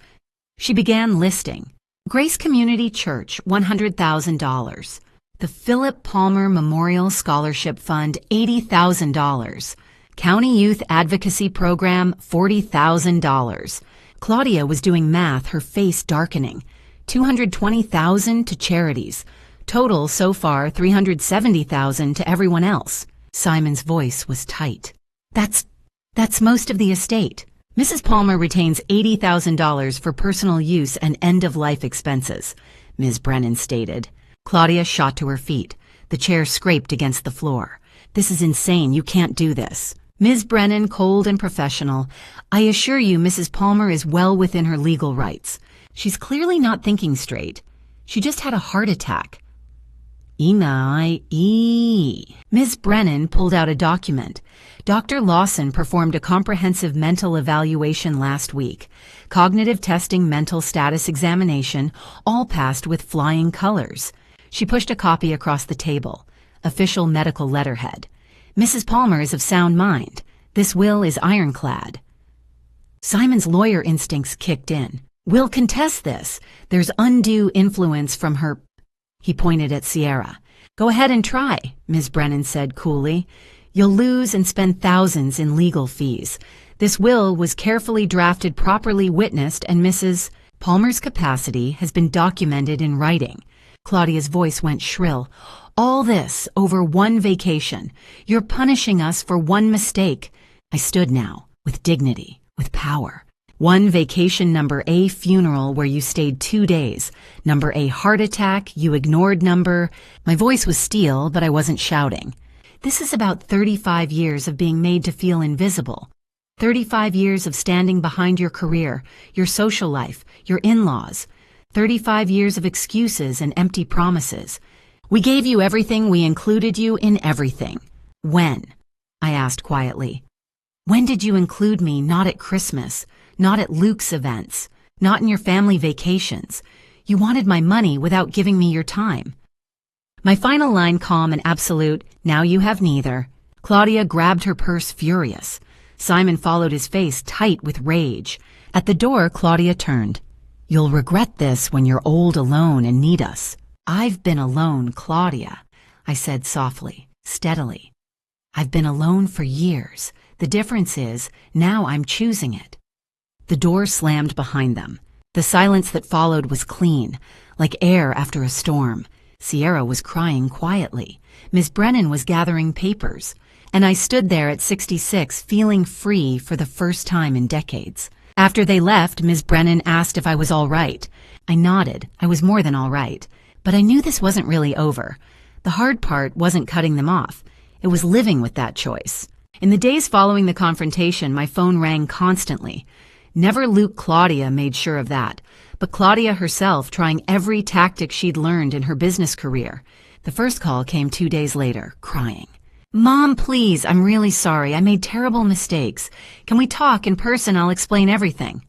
She began listing. Grace Community Church, $100,000. The Philip Palmer Memorial Scholarship Fund, $80,000. County Youth Advocacy Program, $40,000. Claudia was doing math, her face darkening. $220,000 to charities. Total so far $370,000 to everyone else. Simon's voice was tight. That's most of the estate. Mrs. Palmer retains $80,000 for personal use and end-of-life expenses, Ms. Brennan stated. Claudia shot to her feet. The chair scraped against the floor. This is insane. You can't do this. Ms. Brennan, cold and professional, I assure you Mrs. Palmer is well within her legal rights. She's clearly not thinking straight. She just had a heart attack. Ms. Brennan pulled out a document. Dr. Lawson performed a comprehensive mental evaluation last week. Cognitive testing, mental status examination, all passed with flying colors. She pushed a copy across the table. Official medical letterhead. Mrs. Palmer is of sound mind. This will is ironclad. Simon's lawyer instincts kicked in. We'll contest this. There's undue influence from her. He pointed at Sierra. Go ahead and try, Ms. Brennan said coolly. You'll lose and spend thousands in legal fees. This will was carefully drafted, properly witnessed, and Mrs. Palmer's capacity has been documented in writing. Claudia's voice went shrill. All this over one vacation. You're punishing us for one mistake. I stood now, with dignity, with power. One vacation, number A funeral where you stayed 2 days. Number A heart attack, you ignored number. My voice was steel, but I wasn't shouting. This is about 35 years of being made to feel invisible. 35 years of standing behind your career, your social life, your in-laws. 35 years of excuses and empty promises. We gave you everything, we included you in everything. When? I asked quietly. When did you include me? Not at Christmas, not at Luke's events, not in your family vacations. You wanted my money without giving me your time. My final line, calm and absolute, now you have neither. Claudia grabbed her purse, furious. Simon followed his face tight with rage. At the door, Claudia turned. You'll regret this when you're old, alone, and need us. I've been alone, Claudia, I said softly, steadily. I've been alone for years. The difference is, now I'm choosing it. The door slammed behind them. The silence that followed was clean, like air after a storm. Sierra was crying quietly. Miss Brennan was gathering papers. And I stood there at 66, feeling free for the first time in decades. After they left, Ms. Brennan asked if I was all right. I nodded. I was more than all right. But I knew this wasn't really over. The hard part wasn't cutting them off. It was living with that choice. In the days following the confrontation, my phone rang constantly. Never Luke. Claudia made sure of that. But Claudia herself trying every tactic she'd learned in her business career. The first call came 2 days later, crying. Mom, please, I'm really sorry. I made terrible mistakes. Can we talk in person? I'll explain everything.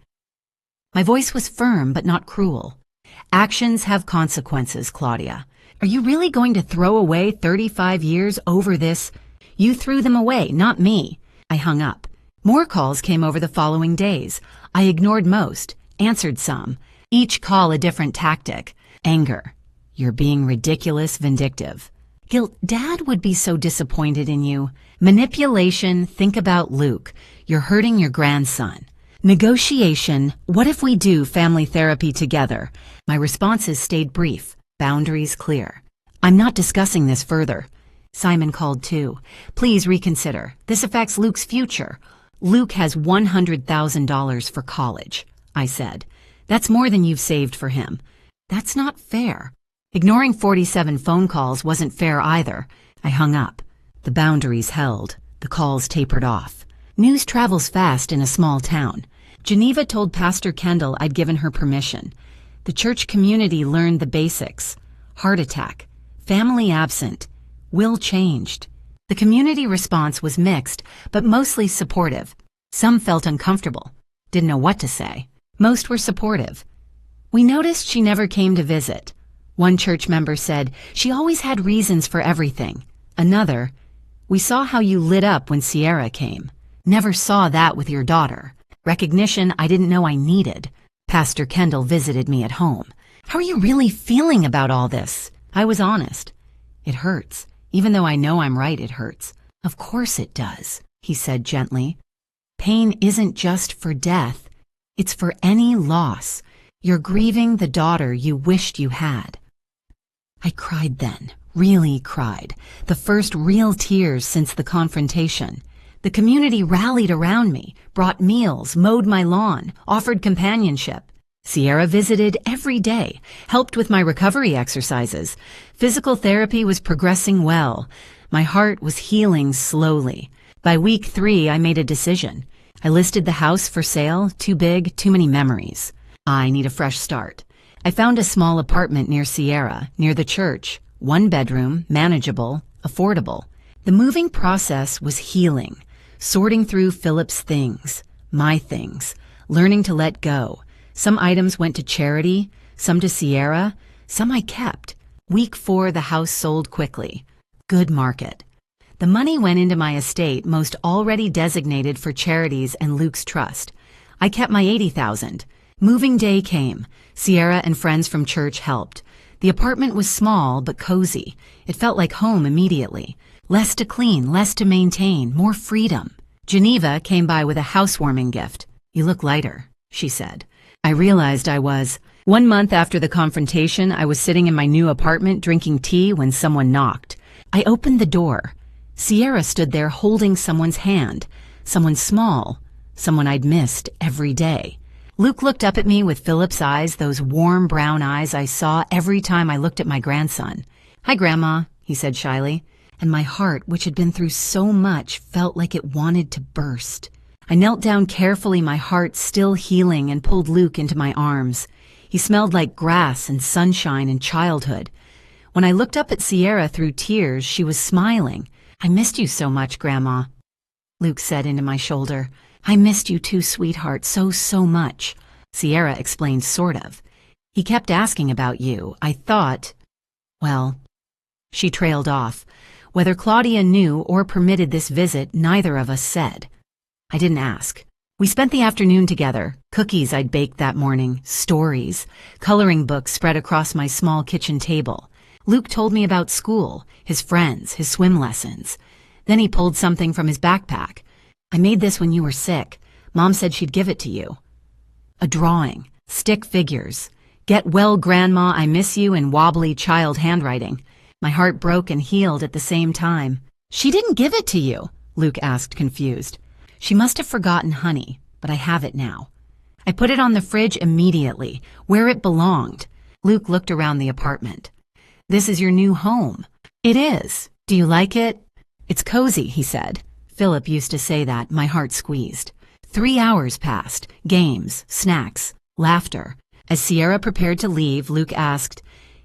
My voice was firm but not cruel. Actions have consequences, Claudia. Are you really going to throw away 35 years over this? You threw them away, not me. I hung up. More calls came over the following days. I ignored most, answered some. Each call a different tactic. Anger. You're being ridiculous, vindictive. Guilt. Dad would be so disappointed in you. Manipulation. Think about Luke. You're hurting your grandson. Negotiation. What if we do family therapy together? My responses stayed brief. Boundaries clear. I'm not discussing this further. Simon called too. Please reconsider. This affects Luke's future. Luke has $100,000 for college, I said. That's more than you've saved for him. That's not fair. Ignoring 47 phone calls wasn't fair either. I hung up. The boundaries held. The calls tapered off. News travels fast in a small town. Geneva told Pastor Kendall I'd given her permission. The church community learned the basics. Heart attack. Family absent. Will changed. The community response was mixed, but mostly supportive. Some felt uncomfortable. Didn't know what to say. Most were supportive. We noticed she never came to visit. One church member said, she always had reasons for everything. Another, we saw how you lit up when Sierra came. Never saw that with your daughter. Recognition I didn't know I needed. Pastor Kendall visited me at home. How are you really feeling about all this? I was honest. It hurts. Even though I know I'm right, it hurts. Of course it does, he said gently. Pain isn't just for death. It's for any loss. You're grieving the daughter you wished you had. I cried then, really cried. The first real tears since the confrontation. The community rallied around me, brought meals, mowed my lawn, offered companionship. Sierra visited every day, helped with my recovery exercises. Physical therapy was progressing well. My heart was healing slowly. By week 3, I made a decision. I listed the house for sale, too big, too many memories. I need a fresh start. I found a small apartment near Sierra, near the church. 1 bedroom, manageable, affordable. The moving process was healing, sorting through Philip's things, my things, learning to let go. Some items went to charity, some to Sierra, some I kept. Week 4, the house sold quickly. Good market. The money went into my estate, most already designated for charities and Luke's trust. I kept my $80,000. Moving day came. Sierra and friends from church helped. The apartment was small but cozy. It felt like home immediately. Less to clean, less to maintain, more freedom. Geneva came by with a housewarming gift. "You look lighter," she said. I realized I was. 1 month after the confrontation, I was sitting in my new apartment drinking tea when someone knocked. I opened the door. Sierra stood there holding someone's hand. Someone small. Someone I'd missed every day. Luke looked up at me with Philip's eyes, those warm brown eyes I saw every time I looked at my grandson. "Hi, Grandma," he said shyly, and my heart, which had been through so much, felt like it wanted to burst. I knelt down carefully, my heart still healing, and pulled Luke into my arms. He smelled like grass and sunshine and childhood. When I looked up at Sierra through tears, she was smiling. "I missed you so much, Grandma," Luke said into my shoulder. "I missed you too, sweetheart, so much." Sierra explained, sort of. "He kept asking about you. I thought, well..." She trailed off. Whether Claudia knew or permitted this visit, neither of us said. I didn't ask. We spent the afternoon together. Cookies I'd baked that morning, stories, coloring books spread across my small kitchen table. Luke told me about school, his friends, his swim lessons. Then he pulled something from his backpack. "I made this when you were sick. Mom said she'd give it to you." A drawing, stick figures. "Get well, Grandma, I miss you," in wobbly child handwriting. My heart broke and healed at the same time. "She didn't give it to you?" Luke asked, confused. "She must have forgotten, honey, but I have it now." I put it on the fridge immediately, where it belonged. Luke looked around the apartment. "This is your new home." "It is. Do you like it?" "It's cozy," he said. Philip used to say that, my heart squeezed. 3 hours passed. Games, snacks, laughter. As Sierra prepared to leave, Luke asked,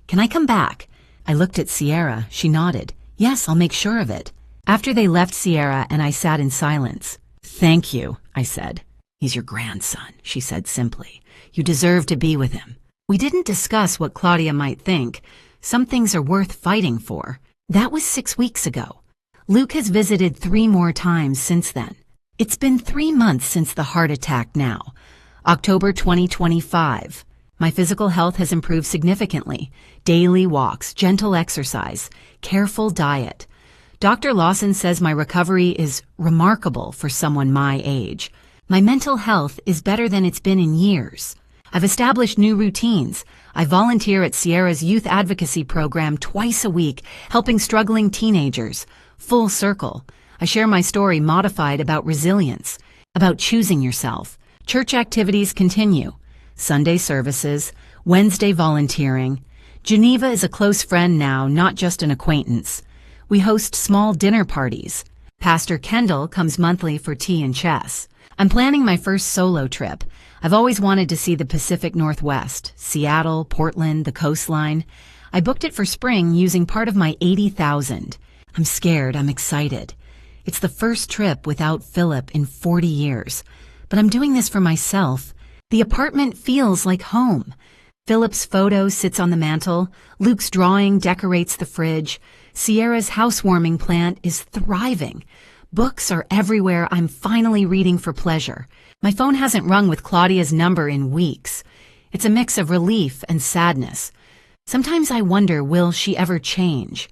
"Can I come back?" I looked at Sierra. She nodded. "Yes, I'll make sure of it." After they left Sierra and I sat in silence. "Thank you," I said. "He's your grandson," she said simply. "You deserve to be with him." We didn't discuss what Claudia might think. Some things are worth fighting for. That was 6 weeks ago. Luke has visited 3 more times since then. It's been 3 months since the heart attack now. October 2025. My physical health has improved significantly. Daily walks, gentle exercise, careful diet. Dr. Lawson says my recovery is remarkable for someone my age. My mental health is better than it's been in years. I've established new routines. I volunteer at Sierra's youth advocacy program twice a week, helping struggling teenagers. Full circle. I share my story modified about resilience, about choosing yourself. Church activities continue. Sunday services, Wednesday volunteering. Geneva is a close friend now, not just an acquaintance. We host small dinner parties. Pastor Kendall comes monthly for tea and chess. I'm planning my first solo trip. I've always wanted to see the Pacific Northwest, Seattle, Portland, the coastline. I booked it for spring using part of my $80,000. I'm scared, I'm excited. It's the first trip without Philip in 40 years. But I'm doing this for myself. The apartment feels like home. Philip's photo sits on the mantel. Luke's drawing decorates the fridge. Sierra's housewarming plant is thriving. Books are everywhere. I'm finally reading for pleasure. My phone hasn't rung with Claudia's number in weeks. It's a mix of relief and sadness. Sometimes I wonder, will she ever change?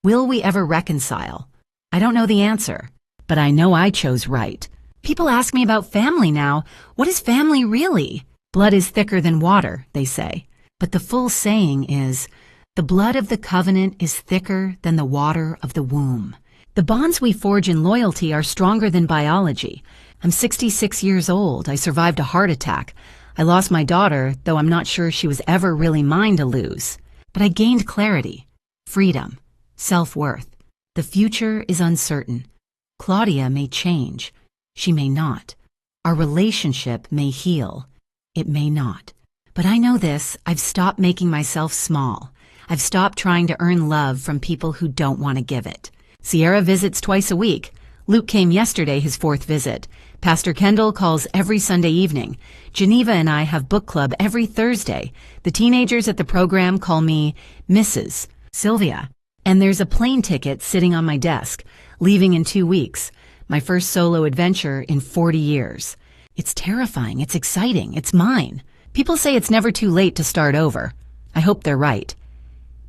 Will we ever reconcile? I don't know the answer, but I know I chose right. People ask me about family now. What is family really? Blood is thicker than water, they say. But the full saying is, the blood of the covenant is thicker than the water of the womb. The bonds we forge in loyalty are stronger than biology. I'm 66 years old. I survived a heart attack. I lost my daughter, though I'm not sure she was ever really mine to lose. But I gained clarity, freedom, self-worth. The future is uncertain. Claudia may change. She may not. Our relationship may heal. It may not. But I know this, I've stopped making myself small. I've stopped trying to earn love from people who don't want to give it. Sierra visits twice a week. Luke came yesterday, his 4th visit. Pastor Kendall calls every Sunday evening. Geneva and I have book club every Thursday. The teenagers at the program call me Mrs. Sylvia. And there's a plane ticket sitting on my desk, leaving in 2 weeks. My first solo adventure in 40 years. It's terrifying, it's exciting, it's mine. People say it's never too late to start over. I hope they're right.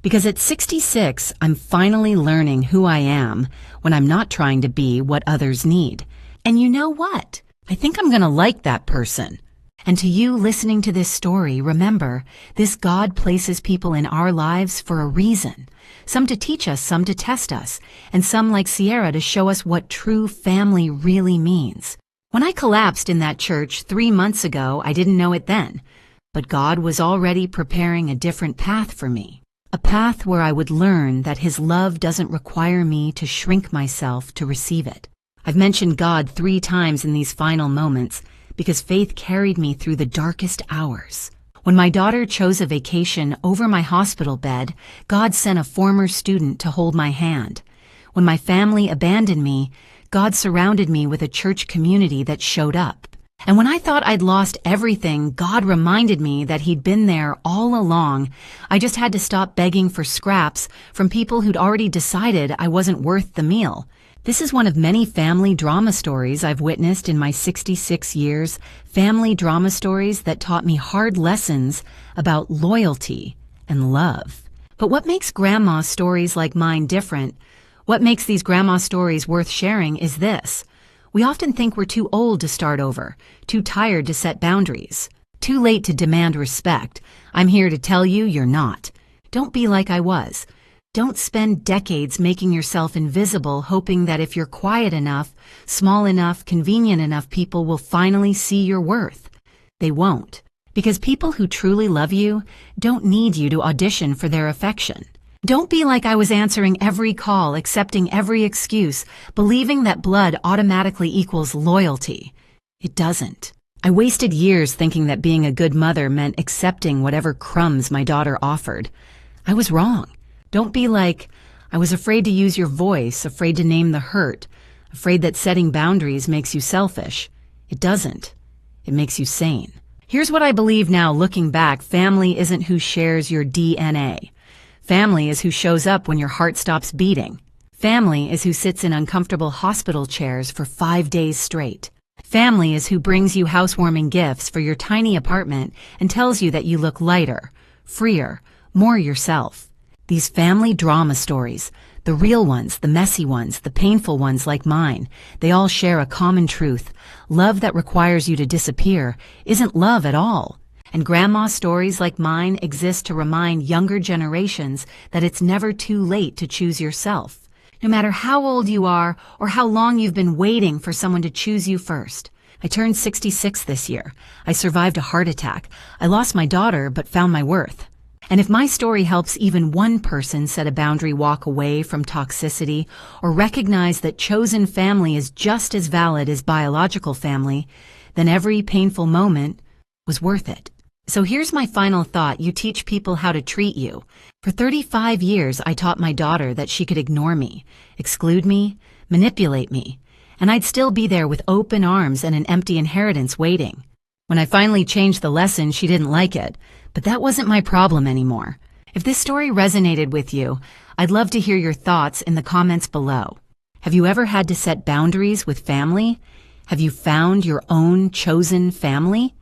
Because at 66, I'm finally learning who I am when I'm not trying to be what others need. And you know what? I think I'm going to like that person. And to you listening to this story, remember, this God places people in our lives for a reason. Some to teach us, some to test us, and some like Sierra to show us what true family really means. When I collapsed in that church 3 months ago, I didn't know it then. But God was already preparing a different path for me. A path where I would learn that His love doesn't require me to shrink myself to receive it. I've mentioned God 3 times in these final moments because faith carried me through the darkest hours. When my daughter chose a vacation over my hospital bed, God sent a former student to hold my hand. When my family abandoned me, God surrounded me with a church community that showed up. And when I thought I'd lost everything, God reminded me that He'd been there all along. I just had to stop begging for scraps from people who'd already decided I wasn't worth the meal. This is one of many family drama stories I've witnessed in my 66 years, family drama stories that taught me hard lessons about loyalty and love. But what makes Grandma's stories like mine different? What makes these grandma stories worth sharing is this. We often think we're too old to start over, too tired to set boundaries, too late to demand respect. I'm here to tell you you're not. Don't be like I was. Don't spend decades making yourself invisible, hoping that if you're quiet enough, small enough, convenient enough, people will finally see your worth. They won't. Because people who truly love you don't need you to audition for their affection. Don't be like I was answering every call, accepting every excuse, believing that blood automatically equals loyalty. It doesn't. I wasted years thinking that being a good mother meant accepting whatever crumbs my daughter offered. I was wrong. Don't be like, I was afraid to use your voice, afraid to name the hurt, afraid that setting boundaries makes you selfish. It doesn't. It makes you sane. Here's what I believe now, looking back. Family isn't who shares your DNA. Family is who shows up when your heart stops beating. Family is who sits in uncomfortable hospital chairs for 5 days straight. Family is who brings you housewarming gifts for your tiny apartment and tells you that you look lighter, freer, more yourself. These family drama stories, the real ones, the messy ones, the painful ones like mine, they all share a common truth. Love that requires you to disappear isn't love at all. And grandma stories like mine exist to remind younger generations that it's never too late to choose yourself. No matter how old you are or how long you've been waiting for someone to choose you first. I turned 66 this year. I survived a heart attack. I lost my daughter but found my worth. And if my story helps even one person set a boundary, walk away from toxicity, or recognize that chosen family is just as valid as biological family, then every painful moment was worth it. So here's my final thought. You teach people how to treat you. For 35 years, I taught my daughter that she could ignore me, exclude me, manipulate me, and I'd still be there with open arms and an empty inheritance waiting. When I finally changed the lesson, she didn't like it, but that wasn't my problem anymore. If this story resonated with you, I'd love to hear your thoughts in the comments below. Have you ever had to set boundaries with family? Have you found your own chosen family?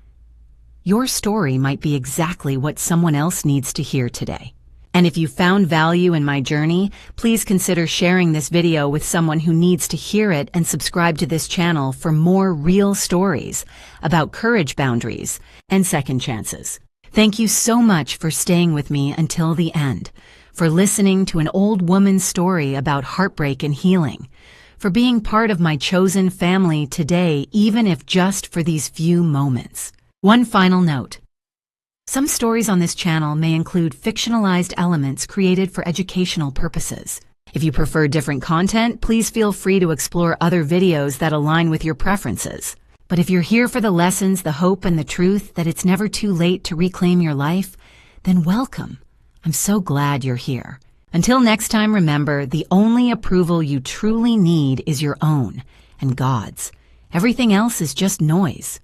Your story might be exactly what someone else needs to hear today. And if you found value in my journey, please consider sharing this video with someone who needs to hear it and subscribe to this channel for more real stories about courage, boundaries, and second chances. Thank you so much for staying with me until the end, for listening to an old woman's story about heartbreak and healing, for being part of my chosen family today, even if just for these few moments. One final note. Some stories on this channel may include fictionalized elements created for educational purposes. If you prefer different content, please feel free to explore other videos that align with your preferences. But if you're here for the lessons, the hope, and the truth that it's never too late to reclaim your life, then welcome. I'm so glad you're here. Until next time, remember, the only approval you truly need is your own and God's. Everything else is just noise.